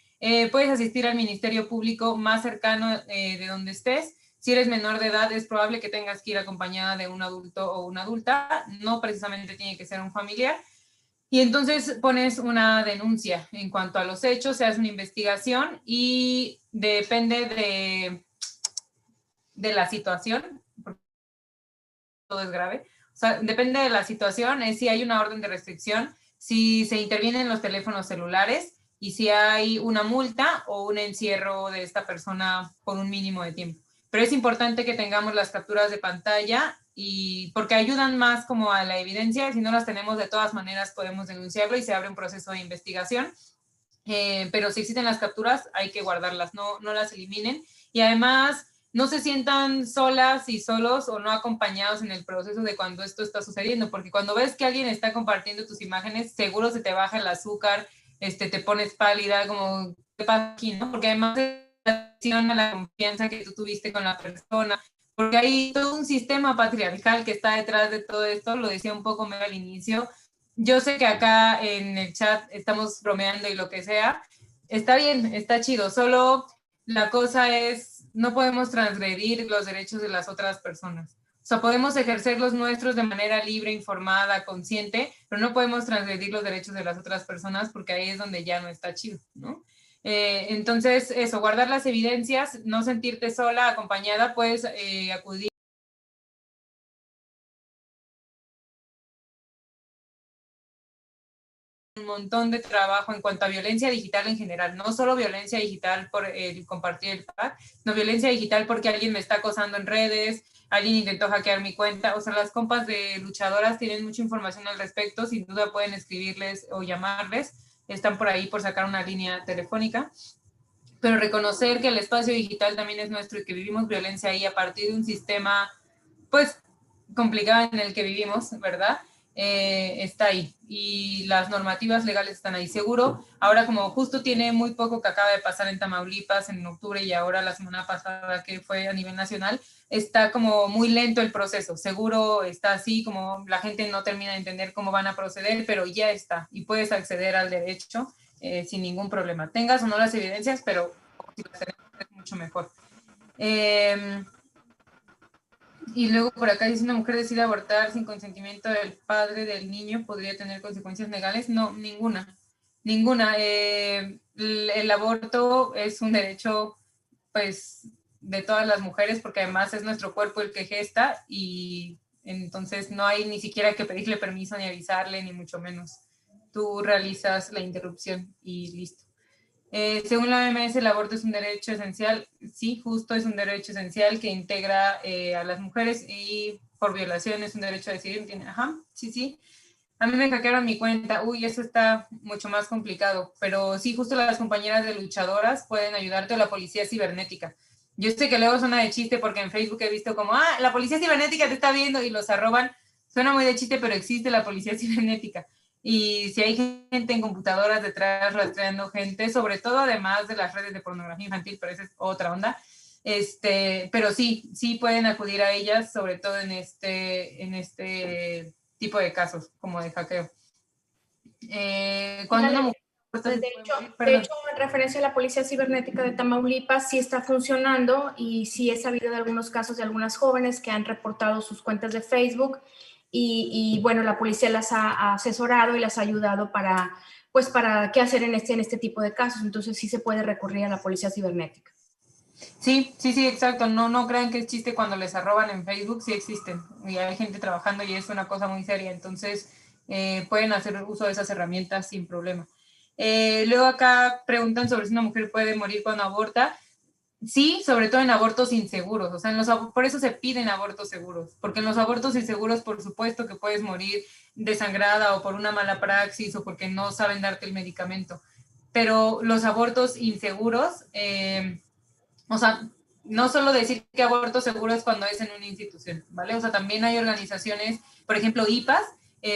Speaker 2: puedes asistir al Ministerio Público más cercano de donde estés. Si eres menor de edad, es probable que tengas que ir acompañada de un adulto o una adulta, no precisamente tiene que ser un familiar. Y entonces pones una denuncia en cuanto a los hechos, se hace una investigación y depende de la situación, porque todo es grave. O sea, depende de la situación, es si hay una orden de restricción, si se intervienen los teléfonos celulares y si hay una multa o un encierro de esta persona por un mínimo de tiempo. Pero es importante que tengamos las capturas de pantalla y porque ayudan más como a la evidencia. Si no las tenemos, de todas maneras podemos denunciarlo y se abre un proceso de investigación. Pero si existen las capturas, hay que guardarlas, no las eliminen. Y además, no se sientan solas y solos o no acompañados en el proceso de cuando esto está sucediendo, porque cuando ves que alguien está compartiendo tus imágenes, seguro se te baja el azúcar, te pones pálida, como, ¿qué pasa aquí, no? Porque además a la confianza que tú tuviste con la persona, porque hay todo un sistema patriarcal que está detrás de todo esto, lo decía un poco medio al inicio. Yo sé que acá en el chat estamos bromeando y lo que sea, está bien, está chido, solo la cosa es, no podemos transgredir los derechos de las otras personas. O sea, podemos ejercer los nuestros de manera libre, informada, consciente, pero no podemos transgredir los derechos de las otras personas porque ahí es donde ya no está chido, ¿no? Entonces, eso, guardar las evidencias, no sentirte sola, acompañada, puedes acudir un montón de trabajo en cuanto a violencia digital en general, no solo violencia digital por el compartir el pack, no violencia digital porque alguien me está acosando en redes, alguien intentó hackear mi cuenta. O sea, las compas de luchadoras tienen mucha información al respecto, sin duda pueden escribirles o llamarles, están por ahí por sacar una línea telefónica, pero reconocer que el espacio digital también es nuestro y que vivimos violencia ahí a partir de un sistema, pues, complicado en el que vivimos, ¿verdad? Está ahí y las normativas legales están ahí. Seguro, ahora como justo tiene muy poco que acaba de pasar en Tamaulipas en octubre y ahora la semana pasada que fue a nivel nacional, está como muy lento el proceso. Seguro está así, como la gente no termina de entender cómo van a proceder, pero ya está y puedes acceder al derecho sin ningún problema. Tengas o no las evidencias, pero si las tenemos es mucho mejor. Y luego por acá dice, una mujer decide abortar sin consentimiento del padre del niño, ¿podría tener consecuencias legales? No, ninguna. El aborto es un derecho, pues, de todas las mujeres, porque además es nuestro cuerpo el que gesta y entonces no hay ni siquiera que pedirle permiso ni avisarle, ni mucho menos. Tú realizas la interrupción y listo. Según la OMS, el aborto es un derecho esencial. Sí, justo es un derecho esencial que integra a las mujeres y por violación es un derecho a decidir. Ajá, sí, sí. A mí me hackearon mi cuenta. Uy, eso está mucho más complicado. Pero sí, justo las compañeras de luchadoras pueden ayudarte o la policía cibernética. Yo sé que luego suena de chiste porque en Facebook he visto como, la policía cibernética te está viendo y los arroban. Suena muy de chiste, pero existe la policía cibernética. Y si hay gente en computadoras detrás rastreando gente, sobre todo además de las redes de pornografía infantil, pero esa es otra onda. Pero sí, sí pueden acudir a ellas, sobre todo en este tipo de casos, como de hackeo. Cuando una mujer...
Speaker 9: De hecho, en referencia a la Policía Cibernética de Tamaulipas, sí está funcionando y sí he sabido de algunos casos de algunas jóvenes que han reportado sus cuentas de Facebook y bueno, la policía las ha asesorado y las ha ayudado para qué hacer en este tipo de casos. Entonces sí se puede recurrir a la Policía Cibernética.
Speaker 2: Sí, sí, sí, exacto. No crean que es chiste cuando les arroban en Facebook, sí existen. Y hay gente trabajando y es una cosa muy seria. Entonces, pueden hacer uso de esas herramientas sin problema. Luego acá preguntan sobre si una mujer puede morir cuando aborta. Sí, sobre todo en abortos inseguros. O sea, por eso se piden abortos seguros. Porque en los abortos inseguros, por supuesto que puedes morir desangrada o por una mala praxis o porque no saben darte el medicamento. Pero los abortos inseguros... o sea, no solo decir que aborto seguro es cuando es en una institución, ¿vale? O sea, también hay organizaciones, por ejemplo, IPAS,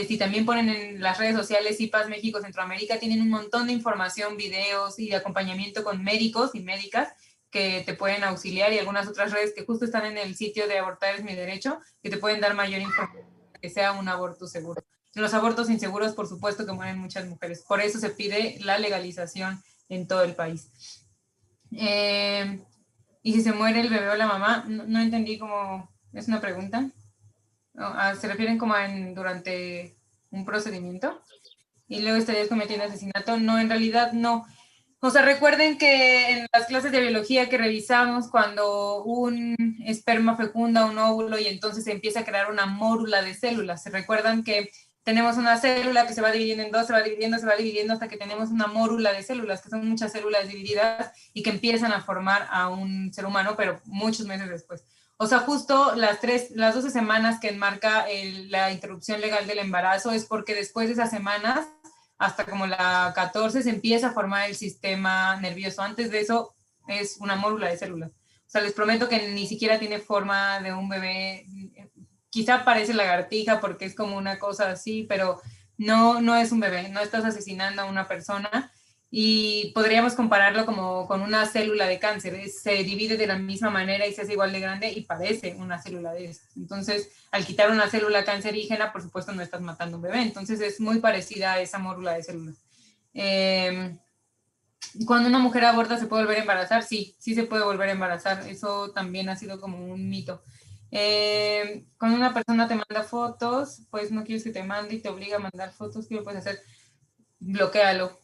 Speaker 2: si también ponen en las redes sociales IPAS México, Centroamérica, tienen un montón de información, videos y de acompañamiento con médicos y médicas que te pueden auxiliar y algunas otras redes que justo están en el sitio de Abortar es mi derecho, que te pueden dar mayor información que sea un aborto seguro. En los abortos inseguros, por supuesto que mueren muchas mujeres. Por eso se pide la legalización en todo el país. ¿Y si se muere el bebé o la mamá? No entendí cómo... ¿Es una pregunta? ¿Se refieren como durante un procedimiento? ¿Y luego estarías cometiendo asesinato? No, en realidad no. O sea, recuerden que en las clases de biología que revisamos, cuando un esperma fecunda un óvulo y entonces se empieza a crear una mórula de células, ¿se recuerdan que tenemos una célula que se va dividiendo en dos, se va dividiendo hasta que tenemos una mórula de células, que son muchas células divididas y que empiezan a formar a un ser humano, pero muchos meses después? O sea, justo las 12 semanas que enmarca la interrupción legal del embarazo es porque después de esas semanas, hasta como la 14, se empieza a formar el sistema nervioso. Antes de eso es una mórula de células. O sea, les prometo que ni siquiera tiene forma de un bebé. Quizá parece lagartija porque es como una cosa así, pero no es un bebé, no estás asesinando a una persona. Y podríamos compararlo como con una célula de cáncer. Se divide de la misma manera y se hace igual de grande y parece una célula de esas. Entonces, al quitar una célula cancerígena, por supuesto no estás matando un bebé. Entonces, es muy parecida a esa mórula de células. Cuando una mujer aborta, ¿se puede volver a embarazar? Sí, sí se puede volver a embarazar. Eso también ha sido como un mito. Cuando una persona te manda fotos, pues no quieres que te mande y te obliga a mandar fotos, ¿qué puedes hacer? Bloquéalo.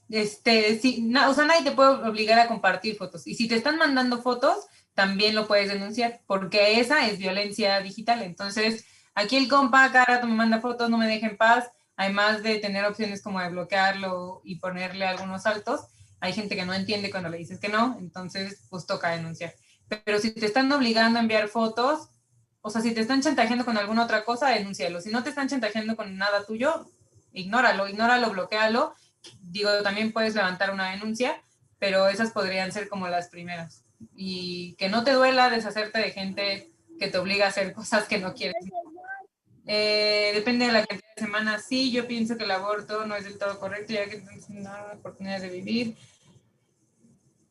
Speaker 2: Sí, o sea, nadie te puede obligar a compartir fotos. Y si te están mandando fotos, también lo puedes denunciar, porque esa es violencia digital. Entonces, aquí el compa cada rato me manda fotos, no me deja en paz. Además de tener opciones como de bloquearlo y ponerle algunos saltos, hay gente que no entiende cuando le dices que no, entonces pues toca denunciar. Pero si te están obligando a enviar fotos, o sea, si te están chantajeando con alguna otra cosa, denúncialo. Si no te están chantajeando con nada tuyo, ignóralo, bloquéalo. Digo, también puedes levantar una denuncia, pero esas podrían ser como las primeras. Y que no te duela deshacerte de gente que te obliga a hacer cosas que no quieres. Depende de la cantidad de semanas. Sí, yo pienso que el aborto no es del todo correcto, ya que no hay oportunidades de vivir.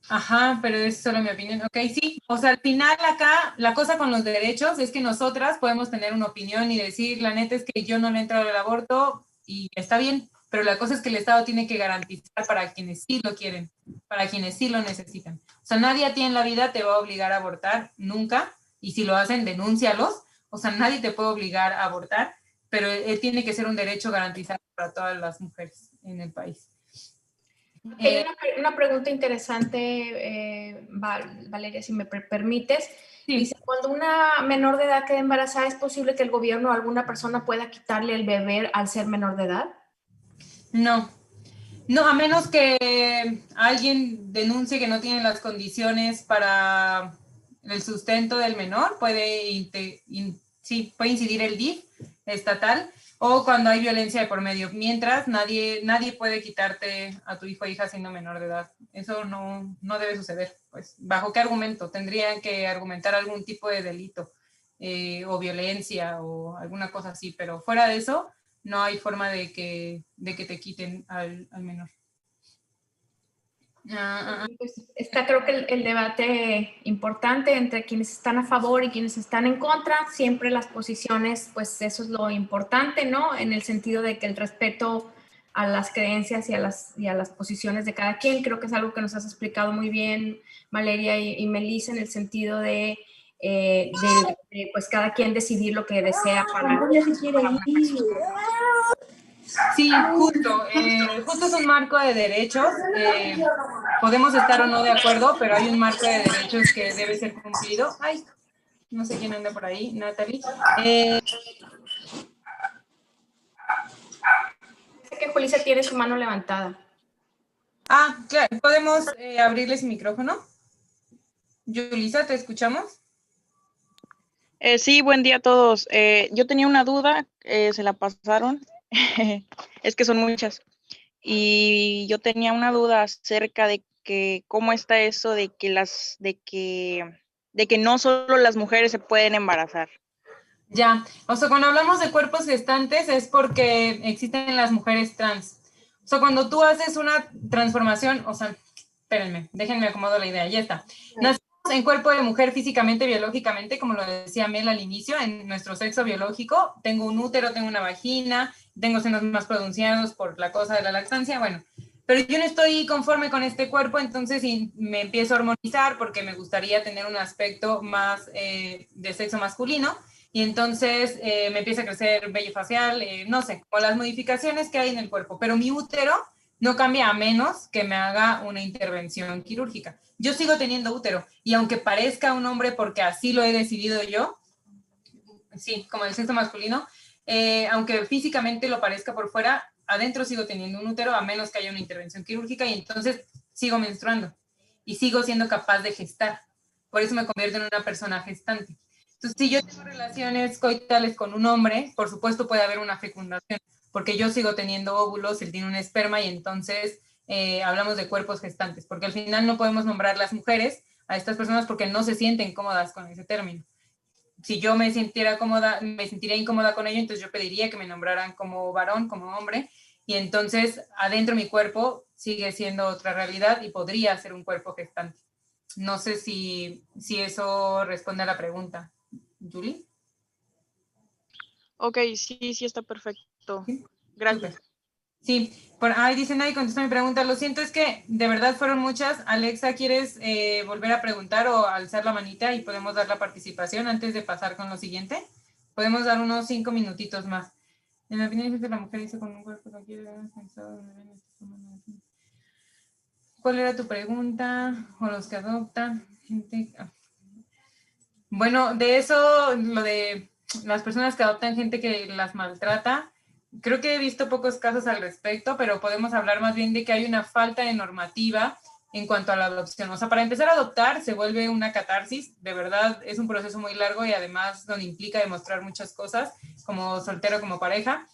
Speaker 2: Ajá, pero es solo mi opinión. Ok, sí. O sea, al final acá, la cosa con los derechos es que nosotras podemos tener una opinión y decir, la neta es que yo no le he entrado al aborto y está bien, pero la cosa es que el Estado tiene que garantizar para quienes sí lo quieren, para quienes sí lo necesitan. O sea, nadie a ti en la vida te va a obligar a abortar, nunca, y si lo hacen, denúncialos. O sea, nadie te puede obligar a abortar, pero tiene que ser un derecho garantizado para todas las mujeres en el país.
Speaker 9: Hay una pregunta interesante, Valeria, si me permites. Sí. Dice, cuando una menor de edad queda embarazada, ¿es posible que el gobierno o alguna persona pueda quitarle el bebé al ser menor de edad?
Speaker 2: No. No, a menos que alguien denuncie que no tiene las condiciones para el sustento del menor, puede incidir el DIF estatal, o cuando hay violencia de por medio. Mientras, nadie puede quitarte a tu hijo o hija siendo menor de edad. Eso no debe suceder. Pues, ¿bajo qué argumento? Tendrían que argumentar algún tipo de delito o violencia o alguna cosa así, pero fuera de eso, no hay forma de que te quiten al menor.
Speaker 9: Pues está creo que el debate importante entre quienes están a favor y quienes están en contra. Siempre las posiciones, pues eso es lo importante, ¿no? En el sentido de que el respeto a las creencias y a las posiciones de cada quien. Creo que es algo que nos has explicado muy bien, Valeria y Melissa, en el sentido de pues cada quien decidir lo que desea para una persona.
Speaker 2: Sí, justo es un marco de derechos. Podemos estar o no de acuerdo, pero hay un marco de derechos que debe ser cumplido. Ay, no sé quién anda por ahí, Natalie.
Speaker 9: Sé que Julissa tiene su mano levantada.
Speaker 2: Claro, ¿podemos abrirle su micrófono? Julissa, ¿te escuchamos?
Speaker 11: Sí, buen día a todos. Yo tenía una duda, se la pasaron, es que son muchas. Y yo tenía una duda acerca de que cómo está eso de que no solo las mujeres se pueden embarazar.
Speaker 2: Ya, o sea, cuando hablamos de cuerpos gestantes es porque existen las mujeres trans. O sea, cuando tú haces una transformación, o sea, espérenme, déjenme acomodo la idea, ya está. Nacemos en cuerpo de mujer físicamente, biológicamente, como lo decía Mel al inicio, en nuestro sexo biológico. Tengo un útero, tengo una vagina, tengo senos más pronunciados por la cosa de la lactancia, bueno. Pero yo no estoy conforme con este cuerpo, entonces me empiezo a hormonizar porque me gustaría tener un aspecto más de sexo masculino. Y entonces me empieza a crecer vello facial, no sé, o las modificaciones que hay en el cuerpo. Pero mi útero no cambia a menos que me haga una intervención quirúrgica. Yo sigo teniendo útero, y aunque parezca un hombre porque así lo he decidido yo, sí, como el sexo masculino, aunque físicamente lo parezca por fuera, adentro sigo teniendo un útero a menos que haya una intervención quirúrgica, y entonces sigo menstruando y sigo siendo capaz de gestar. Por eso me convierto en una persona gestante. Entonces, si yo tengo relaciones coitales con un hombre, por supuesto puede haber una fecundación, porque yo sigo teniendo óvulos, él tiene un esperma, y entonces hablamos de cuerpos gestantes, porque al final no podemos nombrar las mujeres a estas personas porque no se sienten cómodas con ese término. Si yo me sentiría incómoda con ello, entonces yo pediría que me nombraran como varón, como hombre, y entonces adentro mi cuerpo sigue siendo otra realidad y podría ser un cuerpo gestante. No sé si eso responde a la pregunta. ¿Julie?
Speaker 11: Ok, sí, está perfecto. Gracias.
Speaker 2: Sí, dice nadie contestó mi pregunta. Lo siento, es que de verdad fueron muchas. Alexa, ¿quieres volver a preguntar o alzar la manita y podemos dar la participación antes de pasar con lo siguiente? Podemos dar unos 5 minutitos más. En mi opinión, la mujer dice con un cuerpo que quiere ver pensado. ¿Cuál era tu pregunta? ¿O los que adoptan? Bueno, de eso, lo de las personas que adoptan gente que las maltrata, creo que he visto pocos casos al respecto, pero podemos hablar más bien de que hay una falta de normativa en cuanto a la adopción. O sea, para empezar a adoptar se vuelve una catarsis, de verdad es un proceso muy largo y además donde implica demostrar muchas cosas, como soltero, como pareja.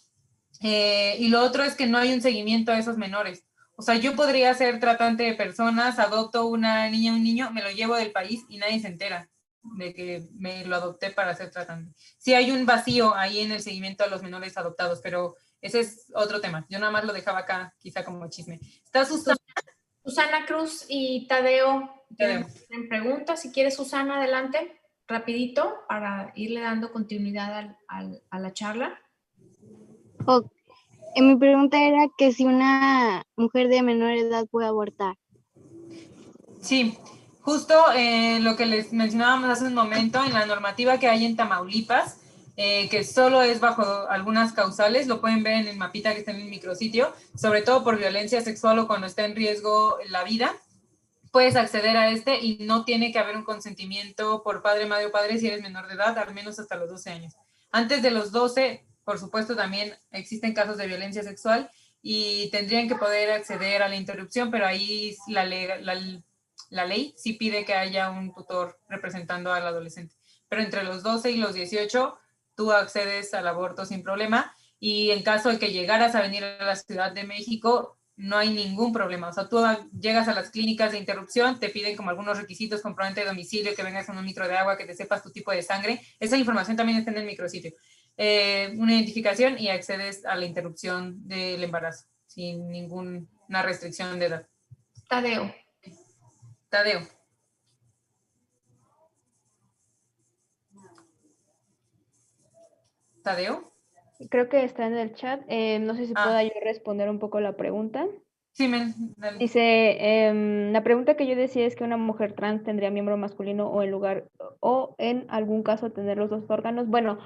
Speaker 2: Y lo otro es que no hay un seguimiento a esos menores. O sea, yo podría ser tratante de personas, adopto una niña, un niño, me lo llevo del país y nadie se entera de que me lo adopté para ser tratante. Sí hay un vacío ahí en el seguimiento a los menores adoptados, pero ese es otro tema. Yo nada más lo dejaba acá, quizá como chisme. ¿Está
Speaker 9: Susana Cruz y Tadeo tienen preguntas? Si quieres, Susana, adelante, rapidito, para irle dando continuidad a la charla.
Speaker 12: Mi pregunta era que si una mujer de menor edad puede abortar.
Speaker 2: Sí, justo lo que les mencionábamos hace un momento, en la normativa que hay en Tamaulipas, que solo es bajo algunas causales, lo pueden ver en el mapita que está en el micrositio, sobre todo por violencia sexual o cuando está en riesgo la vida, puedes acceder a y no tiene que haber un consentimiento por padre, madre o padre si eres menor de edad, al menos hasta los 12 años. Antes de los 12, por supuesto, también existen casos de violencia sexual y tendrían que poder acceder a la interrupción, pero ahí la ley sí pide que haya un tutor representando al adolescente. Pero entre los 12 y los 18, tú accedes al aborto sin problema, y en caso de que llegaras a venir a la Ciudad de México, no hay ningún problema. O sea, tú llegas a las clínicas de interrupción, te piden como algunos requisitos, comprobante de domicilio, que vengas con un litro de agua, que te sepas tu tipo de sangre. Esa información también está en el micrositio. Una identificación y accedes a la interrupción del embarazo sin ninguna restricción de edad.
Speaker 9: Tadeo.
Speaker 2: Tadeo. ¿Tadeo?
Speaker 1: Creo que está en el chat. No sé si pueda yo responder un poco la pregunta.
Speaker 2: Sí,
Speaker 1: dice, la pregunta que yo decía es que una mujer trans tendría miembro masculino o en algún caso tener los dos órganos. Bueno,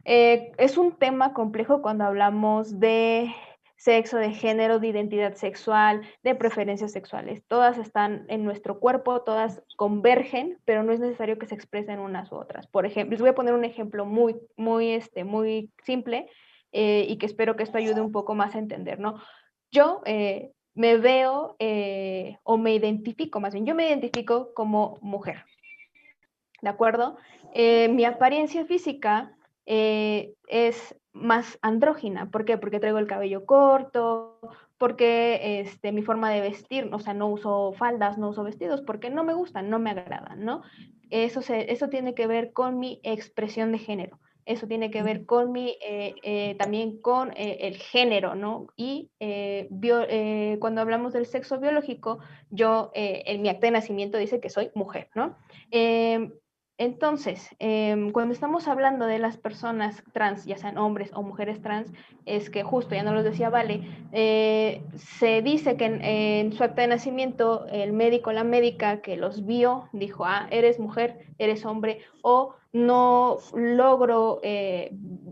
Speaker 1: es un tema complejo cuando hablamos de sexo, de género, de identidad sexual, de preferencias sexuales. Todas están en nuestro cuerpo, todas convergen, pero no es necesario que se expresen unas u otras. Por ejemplo, les voy a poner un ejemplo muy simple y que espero que esto ayude un poco más a entender, ¿no? Yo me veo o me identifico, más bien, yo me identifico como mujer, ¿de acuerdo? Mi apariencia física es más andrógina. ¿Por qué? Porque traigo el cabello corto, porque mi forma de vestir, o sea, no uso faldas, no uso vestidos, porque no me gustan, no me agradan, ¿no? Eso tiene que ver con mi expresión de género. Eso tiene que ver con también con el género, ¿no? Y cuando hablamos del sexo biológico, yo en mi acta de nacimiento dice que soy mujer, ¿no? Entonces, cuando estamos hablando de las personas trans, ya sean hombres o mujeres trans, es que justo, ya no lo decía Vale, se dice que en su acta de nacimiento el médico o la médica que los vio dijo, eres mujer, eres hombre, o no logro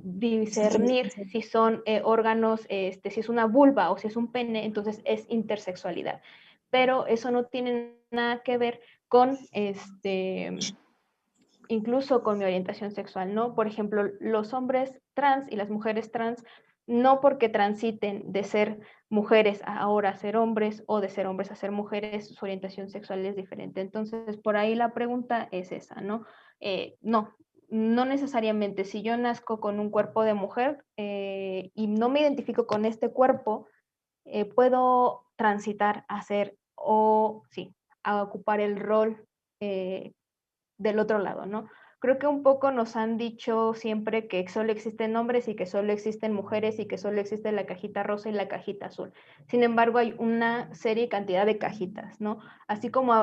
Speaker 1: discernir si son órganos, si es una vulva o si es un pene, entonces es intersexualidad. Pero eso no tiene nada que ver con incluso con mi orientación sexual, ¿no? Por ejemplo, los hombres trans y las mujeres trans, no porque transiten de ser mujeres a ahora ser hombres o de ser hombres a ser mujeres, su orientación sexual es diferente. Entonces, por ahí la pregunta es esa, ¿no? No necesariamente. Si yo nazco con un cuerpo de mujer y no me identifico con este cuerpo, puedo transitar a ser a ocupar el rol del otro lado, ¿no? Creo que un poco nos han dicho siempre que solo existen hombres y que solo existen mujeres y que solo existe la cajita rosa y la cajita azul. Sin embargo, hay una serie y cantidad de cajitas, ¿no? Así como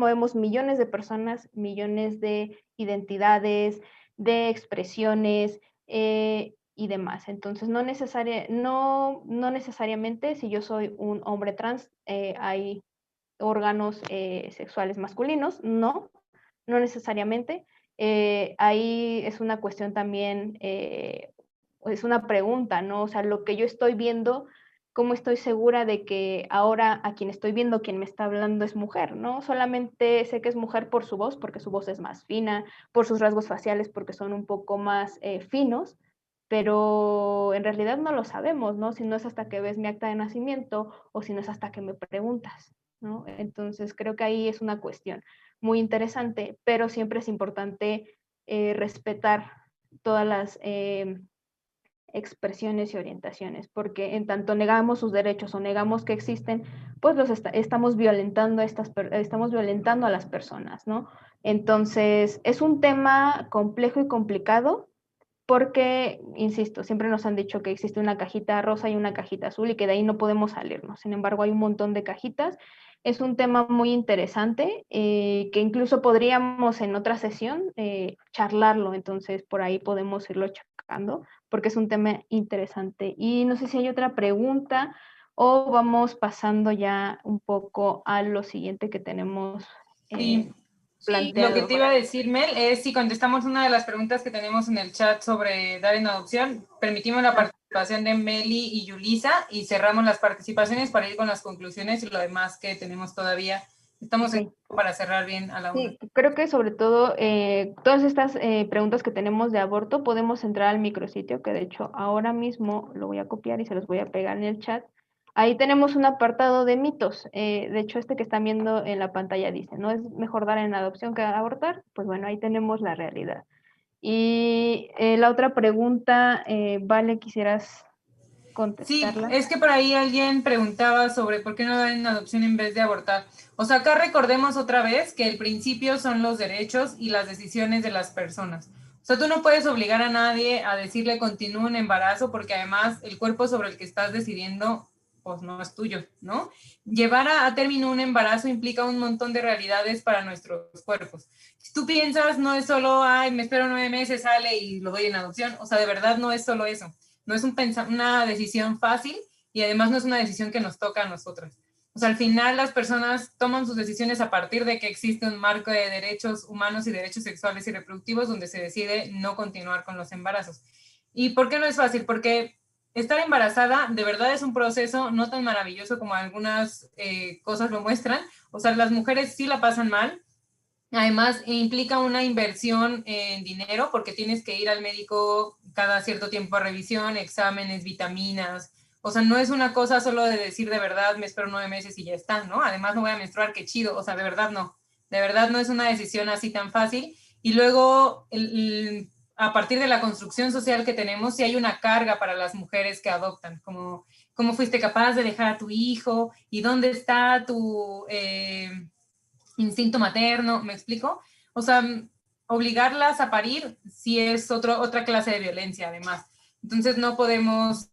Speaker 1: vemos millones de personas, millones de identidades, de expresiones y demás. Entonces, no necesariamente si yo soy un hombre trans, hay órganos sexuales masculinos, no necesariamente. Ahí es una cuestión también, es una pregunta, ¿no? O sea, lo que yo estoy viendo, ¿cómo estoy segura de que ahora a quien estoy viendo, quien me está hablando es mujer, ¿no? Solamente sé que es mujer por su voz, porque su voz es más fina, por sus rasgos faciales, porque son un poco más finos, pero en realidad no lo sabemos, ¿no? Si no es hasta que ves mi acta de nacimiento o si no es hasta que me preguntas, ¿no? Entonces creo que ahí es una cuestión muy interesante, pero siempre es importante respetar todas las expresiones y orientaciones, porque en tanto negamos sus derechos o negamos que existen, pues estamos violentando a las personas, ¿no? Entonces, es un tema complejo y complicado, porque, insisto, siempre nos han dicho que existe una cajita rosa y una cajita azul y que de ahí no podemos salirnos. Sin embargo, hay un montón de cajitas. Es un tema muy interesante que incluso podríamos en otra sesión charlarlo, entonces por ahí podemos irlo checando porque es un tema interesante. Y no sé si hay otra pregunta o vamos pasando ya un poco a lo siguiente que tenemos planteado.
Speaker 2: Lo que te iba a decir, Mel, es si contestamos una de las preguntas que tenemos en el chat sobre dar en adopción, permitimos la participación de Meli y Yulisa y cerramos las participaciones para ir con las conclusiones y lo demás que tenemos todavía Estamos
Speaker 1: Ok.
Speaker 2: para cerrar bien a la una.
Speaker 1: Sí, creo que sobre todo todas estas preguntas que tenemos de aborto podemos entrar al micrositio, que de hecho ahora mismo lo voy a copiar y se los voy a pegar en el chat. Ahí tenemos un apartado de mitos. De hecho, este que están viendo en la pantalla dice, ¿no es mejor dar en adopción que abortar? Pues bueno, ahí tenemos la realidad. Y la otra pregunta, Vale, ¿quisieras
Speaker 2: Sí,
Speaker 1: contestarla?
Speaker 2: es que por ahí alguien preguntaba sobre por qué no dan en adopción en vez de abortar. O sea, acá recordemos otra vez que el principio son los derechos y las decisiones de las personas. O sea, tú no puedes obligar a nadie a decirle continúe un embarazo porque además el cuerpo sobre el que estás decidiendo pues no es tuyo, ¿no? Llevar a término un embarazo implica un montón de realidades para nuestros cuerpos. Si tú piensas, no es solo, ay, me espero 9 meses, sale y lo doy en adopción. O sea, de verdad no es solo eso. No es una decisión fácil y además no es una decisión que nos toca a nosotras. O sea, al final las personas toman sus decisiones a partir de que existe un marco de derechos humanos y derechos sexuales y reproductivos donde se decide no continuar con los embarazos. ¿Y por qué no es fácil? Porque estar embarazada de verdad es un proceso no tan maravilloso como algunas cosas lo muestran. O sea, las mujeres sí la pasan mal. Además, implica una inversión en dinero porque tienes que ir al médico cada cierto tiempo a revisión, exámenes, vitaminas. O sea, no es una cosa solo de decir de verdad, me espero 9 meses y ya está, ¿no? Además, no voy a menstruar, qué chido. O sea, de verdad no. De verdad no es una decisión así tan fácil. Y luego, a partir de la construcción social que tenemos, sí hay una carga para las mujeres que adoptan, como cómo fuiste capaz de dejar a tu hijo y dónde está tu instinto materno, ¿me explico? O sea, obligarlas a parir sí es otra clase de violencia además. Entonces no podemos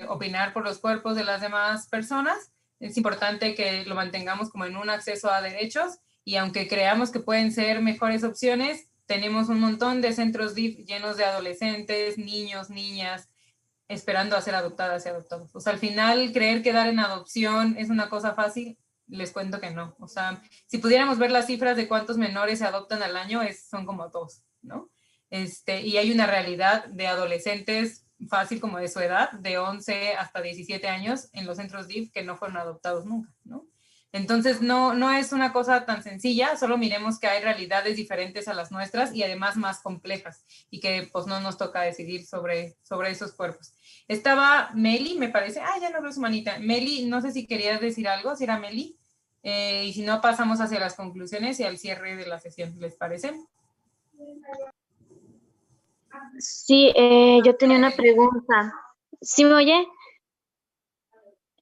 Speaker 2: opinar por los cuerpos de las demás personas. Es importante que lo mantengamos como en un acceso a derechos y aunque creamos que pueden ser mejores opciones, tenemos un montón de centros DIF llenos de adolescentes, niños, niñas, esperando a ser adoptadas y adoptados. O sea, al final creer que dar en adopción es una cosa fácil, les cuento que no. O sea, si pudiéramos ver las cifras de cuántos menores se adoptan al año, son como 2, ¿no? Y hay una realidad de adolescentes fácil como de su edad, de 11 hasta 17 años en los centros DIF que no fueron adoptados nunca, ¿no? Entonces, no es una cosa tan sencilla, solo miremos que hay realidades diferentes a las nuestras y además más complejas y que pues no nos toca decidir sobre esos cuerpos. Estaba Meli, me parece, ya no veo su manita. Meli, no sé si querías decir algo, si era Meli, y si no pasamos hacia las conclusiones y al cierre de la sesión, ¿les parece?
Speaker 12: Sí, yo tenía una pregunta. ¿Sí me oye?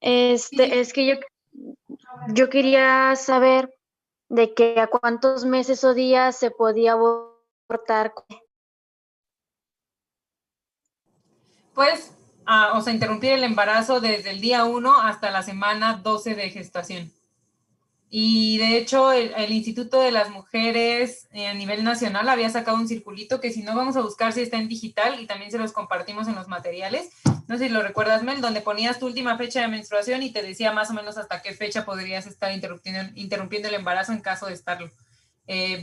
Speaker 12: Es que yo quería saber de que a cuántos meses o días se podía abortar.
Speaker 2: Pues, o sea, interrumpir el embarazo desde el día 1 hasta la semana 12 de gestación. Y de hecho, el Instituto de las Mujeres a nivel nacional había sacado un circulito que si no vamos a buscar si está en digital y también se los compartimos en los materiales. No sé si lo recuerdas, Mel, donde ponías tu última fecha de menstruación y te decía más o menos hasta qué fecha podrías estar interrumpiendo el embarazo en caso de estarlo.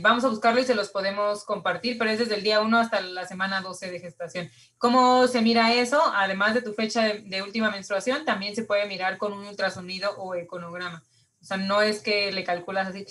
Speaker 2: Vamos a buscarlo y se los podemos compartir, pero es desde el día 1 hasta la semana 12 de gestación. ¿Cómo se mira eso? Además de tu fecha de última menstruación, también se puede mirar con un ultrasonido o econograma. O sea, no es que le calculas así,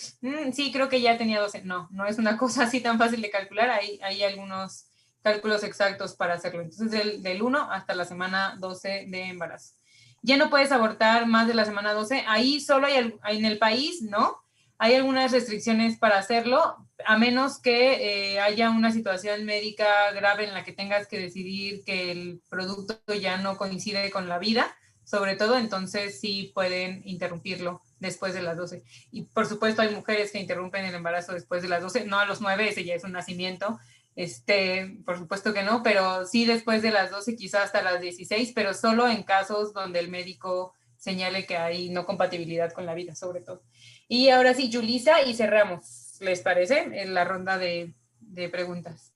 Speaker 2: sí, creo que ya tenía 12. No es una cosa así tan fácil de calcular. Hay algunos cálculos exactos para hacerlo. Entonces, del 1 hasta la semana 12 de embarazo. Ya no puedes abortar más de la semana 12. Ahí solo hay en el país, ¿no? Hay algunas restricciones para hacerlo, a menos que haya una situación médica grave en la que tengas que decidir que el producto ya no coincide con la vida, sobre todo, entonces sí pueden interrumpirlo después de las 12. Y por supuesto hay mujeres que interrumpen el embarazo después de las 12, no a los 9, ese ya es un nacimiento, por supuesto que no, pero sí después de las 12, quizás hasta las 16, pero solo en casos donde el médico señale que hay no compatibilidad con la vida, sobre todo. Y ahora sí, Julissa, y cerramos, ¿les parece? En la ronda de preguntas.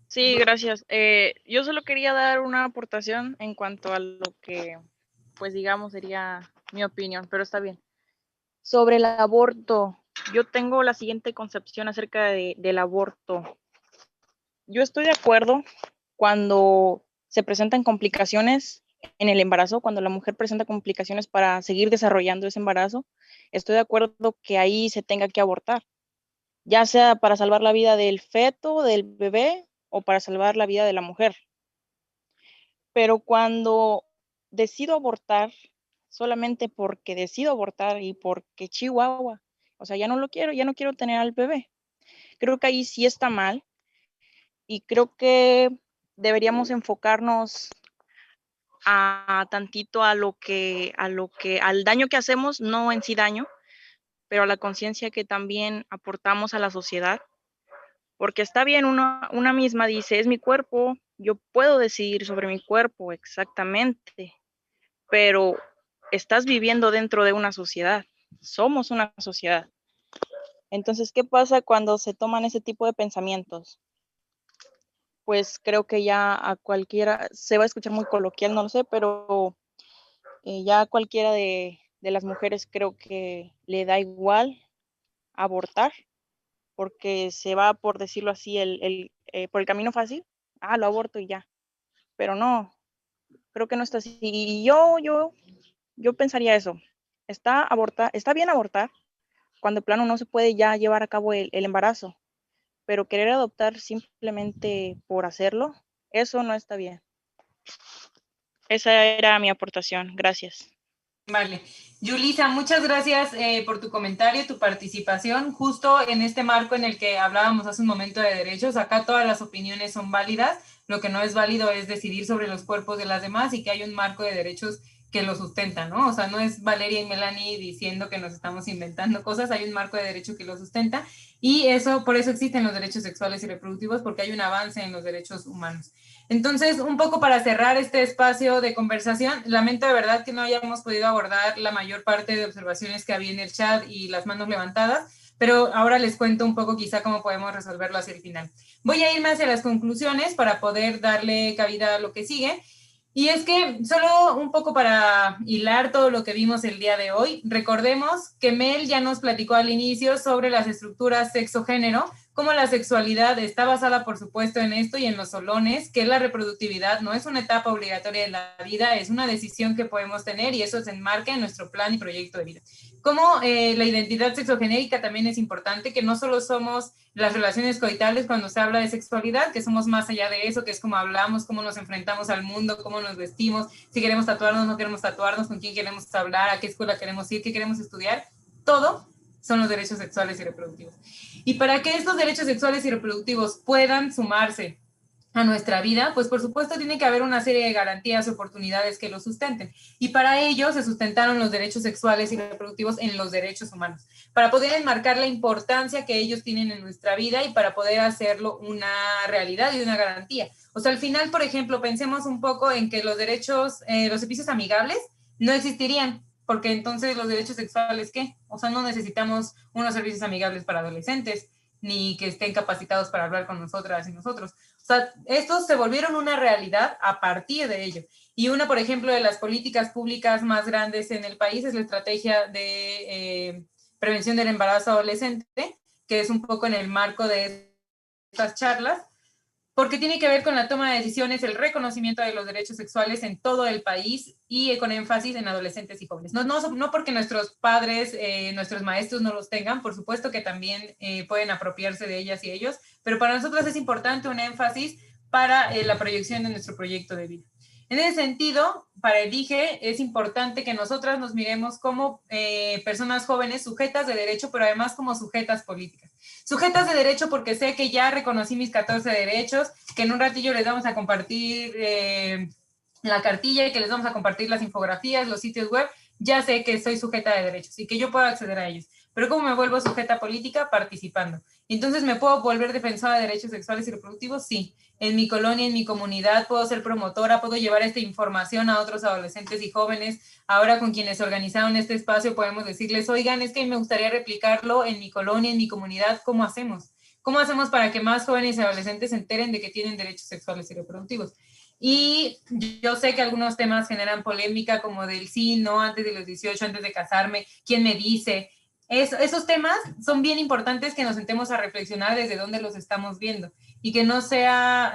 Speaker 11: Sí, gracias. Yo solo quería dar una aportación en cuanto a lo que, pues digamos, sería mi opinión, pero está bien. Sobre el aborto, yo tengo la siguiente concepción acerca del aborto. Yo estoy de acuerdo cuando se presentan complicaciones en el embarazo, cuando la mujer presenta complicaciones para seguir desarrollando ese embarazo, estoy de acuerdo que ahí se tenga que abortar, ya sea para salvar la vida del feto, del bebé, o para salvar la vida de la mujer. Pero cuando decido abortar, solamente porque decido abortar y porque Chihuahua, o sea, ya no lo quiero, ya no quiero tener al bebé. Creo que ahí sí está mal y creo que deberíamos enfocarnos a tantito al daño que hacemos, no en sí daño, pero a la conciencia que también aportamos a la sociedad. Porque está bien, una misma dice, es mi cuerpo, yo puedo decidir sobre mi cuerpo, exactamente, pero estás viviendo dentro de una sociedad, somos una sociedad. Entonces, ¿qué pasa cuando se toman ese tipo de pensamientos? Pues creo que ya a cualquiera, se va a escuchar muy coloquial, no lo sé, pero ya a cualquiera de las mujeres creo que le da igual abortar, porque se va, por decirlo así, por el camino fácil, lo aborto y ya. Pero no, creo que no está así. Y yo pensaría eso. Está bien abortar cuando de plano no se puede ya llevar a cabo el embarazo, pero querer adoptar simplemente por hacerlo, eso no está bien. Esa era mi aportación. Gracias.
Speaker 2: Vale. Yulisa, muchas gracias por tu comentario, tu participación, justo en este marco en el que hablábamos hace un momento de derechos. Acá todas las opiniones son válidas, lo que no es válido es decidir sobre los cuerpos de las demás y que hay un marco de derechos que lo sustenta, ¿no? O sea, no es Valeria y Melanie diciendo que nos estamos inventando cosas, hay un marco de derecho que lo sustenta y por eso existen los derechos sexuales y reproductivos, porque hay un avance en los derechos humanos. Entonces, un poco para cerrar este espacio de conversación, lamento de verdad que no hayamos podido abordar la mayor parte de observaciones que había en el chat y las manos levantadas, pero ahora les cuento un poco quizá cómo podemos resolverlo hacia el final. Voy a irme hacia las conclusiones para poder darle cabida a lo que sigue. Y es que solo un poco para hilar todo lo que vimos el día de hoy, recordemos que Mel ya nos platicó al inicio sobre las estructuras sexo-género, cómo la sexualidad está basada, por supuesto, en esto y en los solones, que la reproductividad no es una etapa obligatoria de la vida, es una decisión que podemos tener y eso se enmarca en nuestro plan y proyecto de vida. Como la identidad sexogenérica también es importante, que no solo somos las relaciones coitales cuando se habla de sexualidad, que somos más allá de eso, que es como hablamos, cómo nos enfrentamos al mundo, cómo nos vestimos, si queremos tatuarnos, no queremos tatuarnos, con quién queremos hablar, a qué escuela queremos ir, qué queremos estudiar, todo son los derechos sexuales y reproductivos. Y para que estos derechos sexuales y reproductivos puedan sumarse a nuestra vida, pues por supuesto tiene que haber una serie de garantías y oportunidades que lo sustenten. Y para ello se sustentaron los derechos sexuales y reproductivos en los derechos humanos, para poder enmarcar la importancia que ellos tienen en nuestra vida y para poder hacerlo una realidad y una garantía. O sea, al final, por ejemplo, pensemos un poco en que los derechos, los servicios amigables no existirían, porque entonces los derechos sexuales, ¿qué? O sea, no necesitamos unos servicios amigables para adolescentes, ni que estén capacitados para hablar con nosotras y nosotros. O sea, estos se volvieron una realidad a partir de ello. Y una, por ejemplo, de las políticas públicas más grandes en el país es la estrategia de prevención del embarazo adolescente, que es un poco en el marco de estas charlas, porque tiene que ver con la toma de decisiones, el reconocimiento de los derechos sexuales en todo el país y con énfasis en adolescentes y jóvenes. No porque nuestros padres, nuestros maestros no los tengan, por supuesto que también pueden apropiarse de ellas y ellos, pero para nosotros es importante un énfasis para la proyección de nuestro proyecto de vida. En ese sentido, para el IGE es importante que nosotras nos miremos como personas jóvenes sujetas de derecho, pero además como sujetas políticas. Sujetas de derecho porque sé que ya reconocí mis 14 derechos, que en un ratillo les vamos a compartir la cartilla y que les vamos a compartir las infografías, los sitios web. Ya sé que soy sujeta de derechos y que yo puedo acceder a ellos. Pero ¿cómo me vuelvo sujeta política? Participando. Entonces, ¿me puedo volver defensora de derechos sexuales y reproductivos? Sí. En mi colonia, en mi comunidad, puedo ser promotora, puedo llevar esta información a otros adolescentes y jóvenes. Ahora con quienes organizaron este espacio podemos decirles, oigan, es que me gustaría replicarlo en mi colonia, en mi comunidad. ¿Cómo hacemos? ¿Cómo hacemos para que más jóvenes y adolescentes se enteren de que tienen derechos sexuales y reproductivos? Y yo sé que algunos temas generan polémica, como del sí, no, antes de los 18, antes de casarme, ¿quién me dice? Esos temas son bien importantes que nos sentemos a reflexionar desde dónde los estamos viendo y que no sea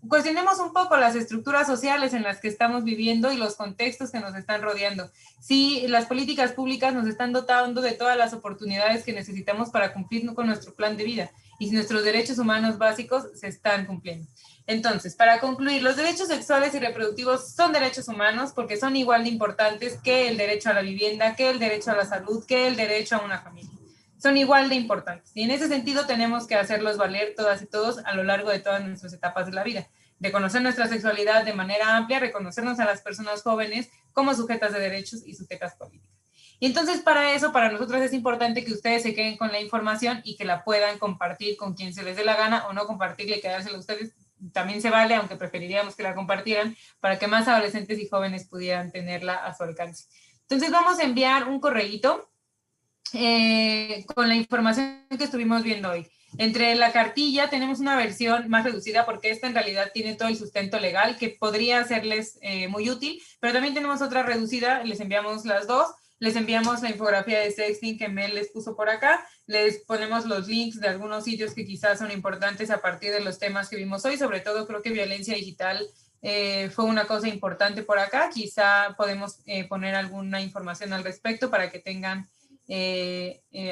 Speaker 2: cuestionemos un poco las estructuras sociales en las que estamos viviendo y los contextos que nos están rodeando. Si las políticas públicas nos están dotando de todas las oportunidades que necesitamos para cumplir con nuestro plan de vida y si nuestros derechos humanos básicos se están cumpliendo. Entonces, para concluir, los derechos sexuales y reproductivos son derechos humanos porque son igual de importantes que el derecho a la vivienda, que el derecho a la salud, que el derecho a una familia. Son igual de importantes. Y en ese sentido tenemos que hacerlos valer todas y todos a lo largo de todas nuestras etapas de la vida. Reconocer nuestra sexualidad de manera amplia, reconocernos a las personas jóvenes como sujetas de derechos y sujetas políticas. Y entonces para eso, para nosotros es importante que ustedes se queden con la información y que la puedan compartir con quien se les dé la gana o no compartirla y quedársela a ustedes. También se vale, aunque preferiríamos que la compartieran para que más adolescentes y jóvenes pudieran tenerla a su alcance. Entonces vamos a enviar un correíto con la información que estuvimos viendo hoy. Entre la cartilla tenemos una versión más reducida porque esta en realidad tiene todo el sustento legal que podría serles muy útil, pero también tenemos otra reducida, les enviamos las dos, les enviamos la infografía de sexting que Mel les puso por acá, les ponemos los links de algunos sitios que quizás son importantes a partir de los temas que vimos hoy, sobre todo creo que violencia digital fue una cosa importante por acá, quizá podemos poner alguna información al respecto para que tengan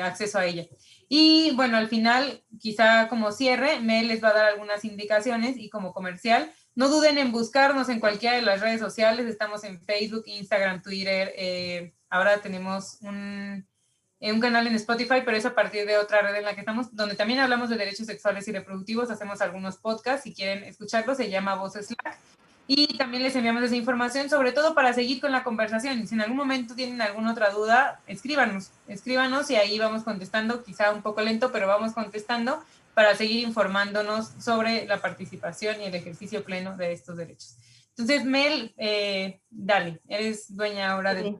Speaker 2: acceso a ella. Y bueno, al final, quizá como cierre, Mel les va a dar algunas indicaciones y como comercial, no duden en buscarnos en cualquiera de las redes sociales, estamos en Facebook, Instagram, Twitter, ahora tenemos un canal en Spotify, pero es a partir de otra red en la que estamos, donde también hablamos de derechos sexuales y reproductivos, hacemos algunos podcasts, si quieren escucharlos, se llama Voz Slack. Y también les enviamos esa información, sobre todo para seguir con la conversación. Y si en algún momento tienen alguna otra duda, escríbanos y ahí vamos contestando, quizá un poco lento, pero vamos contestando para seguir informándonos sobre la participación y el ejercicio pleno de estos derechos. Entonces, Mel, dale, eres dueña ahora de...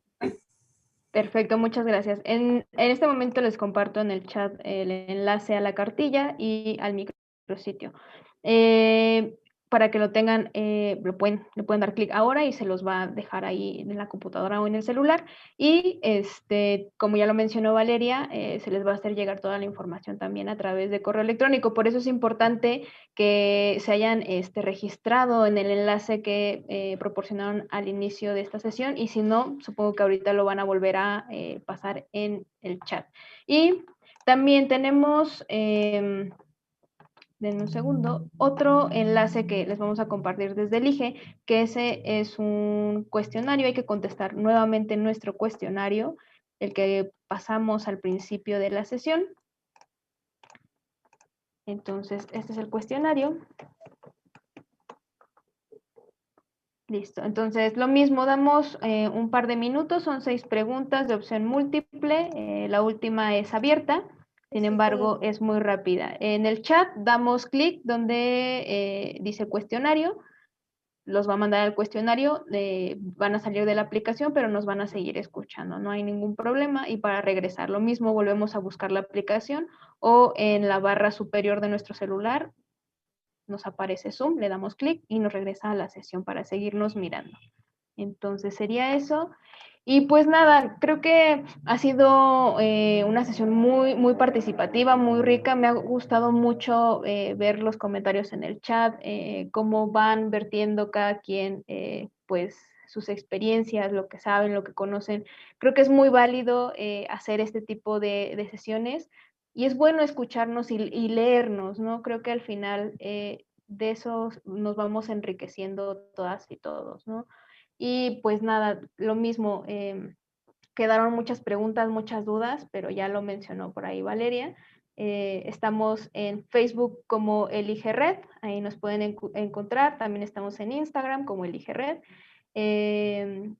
Speaker 1: Perfecto, muchas gracias. En este momento les comparto en el chat el enlace a la cartilla y al micrositio. Para que lo tengan, le pueden dar clic ahora y se los va a dejar ahí en la computadora o en el celular. Y como ya lo mencionó Valeria, se les va a hacer llegar toda la información también a través de correo electrónico. Por eso es importante que se hayan registrado en el enlace que proporcionaron al inicio de esta sesión. Y si no, supongo que ahorita lo van a volver a pasar en el chat. Y también tenemos... denme un segundo, otro enlace que les vamos a compartir desde el IGE, que ese es un cuestionario, hay que contestar nuevamente nuestro cuestionario, el que pasamos al principio de la sesión. Entonces, este es el cuestionario. Listo, entonces lo mismo, damos un par de minutos, son 6 preguntas de opción múltiple, la última es abierta. Sin embargo, es muy rápida. En el chat damos clic donde dice cuestionario, los va a mandar al cuestionario, van a salir de la aplicación, pero nos van a seguir escuchando, no hay ningún problema. Y para regresar, lo mismo, volvemos a buscar la aplicación o en la barra superior de nuestro celular, nos aparece Zoom, le damos clic y nos regresa a la sesión para seguirnos mirando. Entonces sería eso. Y pues nada, creo que ha sido una sesión muy, muy participativa, muy rica. Me ha gustado mucho ver los comentarios en el chat, cómo van vertiendo cada quien pues sus experiencias, lo que saben, lo que conocen. Creo que es muy válido hacer este tipo de sesiones y es bueno escucharnos y leernos, ¿no? Creo que al final de eso nos vamos enriqueciendo todas y todos, ¿no? Y pues nada, lo mismo, quedaron muchas preguntas, muchas dudas, pero ya lo mencionó por ahí Valeria. Estamos en Facebook como Elige Red, ahí nos pueden encontrar. También estamos en Instagram como Elige Red. En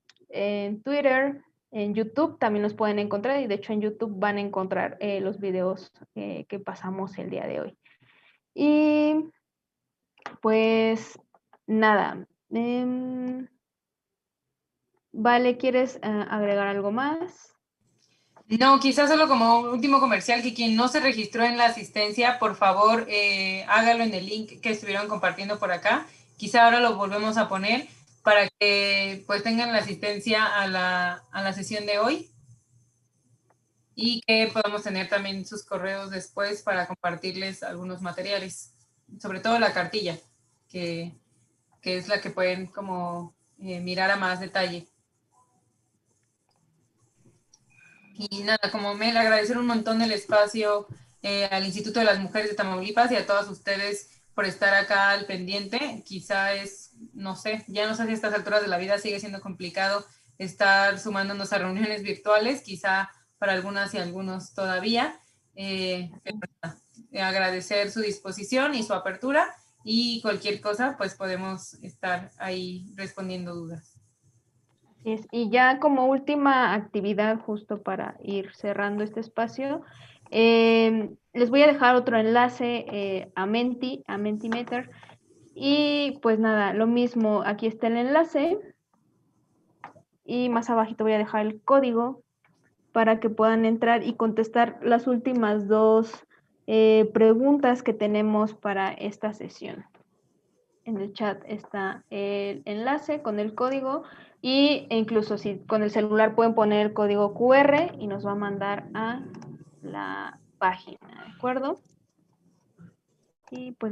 Speaker 1: Twitter, en YouTube también nos pueden encontrar y de hecho en YouTube van a encontrar los videos que pasamos el día de hoy. Y pues nada. Vale, ¿quieres agregar algo más?
Speaker 2: No, quizás solo como último comercial, que quien no se registró en la asistencia, por favor, hágalo en el link que estuvieron compartiendo por acá. Quizá ahora lo volvemos a poner para que pues tengan la asistencia a la sesión de hoy y que podamos tener también sus correos después para compartirles algunos materiales, sobre todo la cartilla, que que es la que pueden como mirar a más detalle. Y nada, como Mel, agradecer un montón el espacio al Instituto de las Mujeres de Tamaulipas y a todas ustedes por estar acá al pendiente. Quizá es, no sé, ya no sé si a estas alturas de la vida sigue siendo complicado estar sumándonos a reuniones virtuales, quizá para algunas y algunos todavía. Pero nada, agradecer su disposición y su apertura, y cualquier cosa, pues podemos estar ahí respondiendo dudas.
Speaker 1: Así es. Y ya como última actividad, justo para ir cerrando este espacio, les voy a dejar otro enlace a Mentimeter. Y pues nada, lo mismo, aquí está el enlace y más abajito voy a dejar el código para que puedan entrar y contestar las últimas dos preguntas que tenemos para esta sesión. En el chat está el enlace con el código e incluso si con el celular pueden poner el código QR y nos va a mandar a la página, ¿de acuerdo? Y pues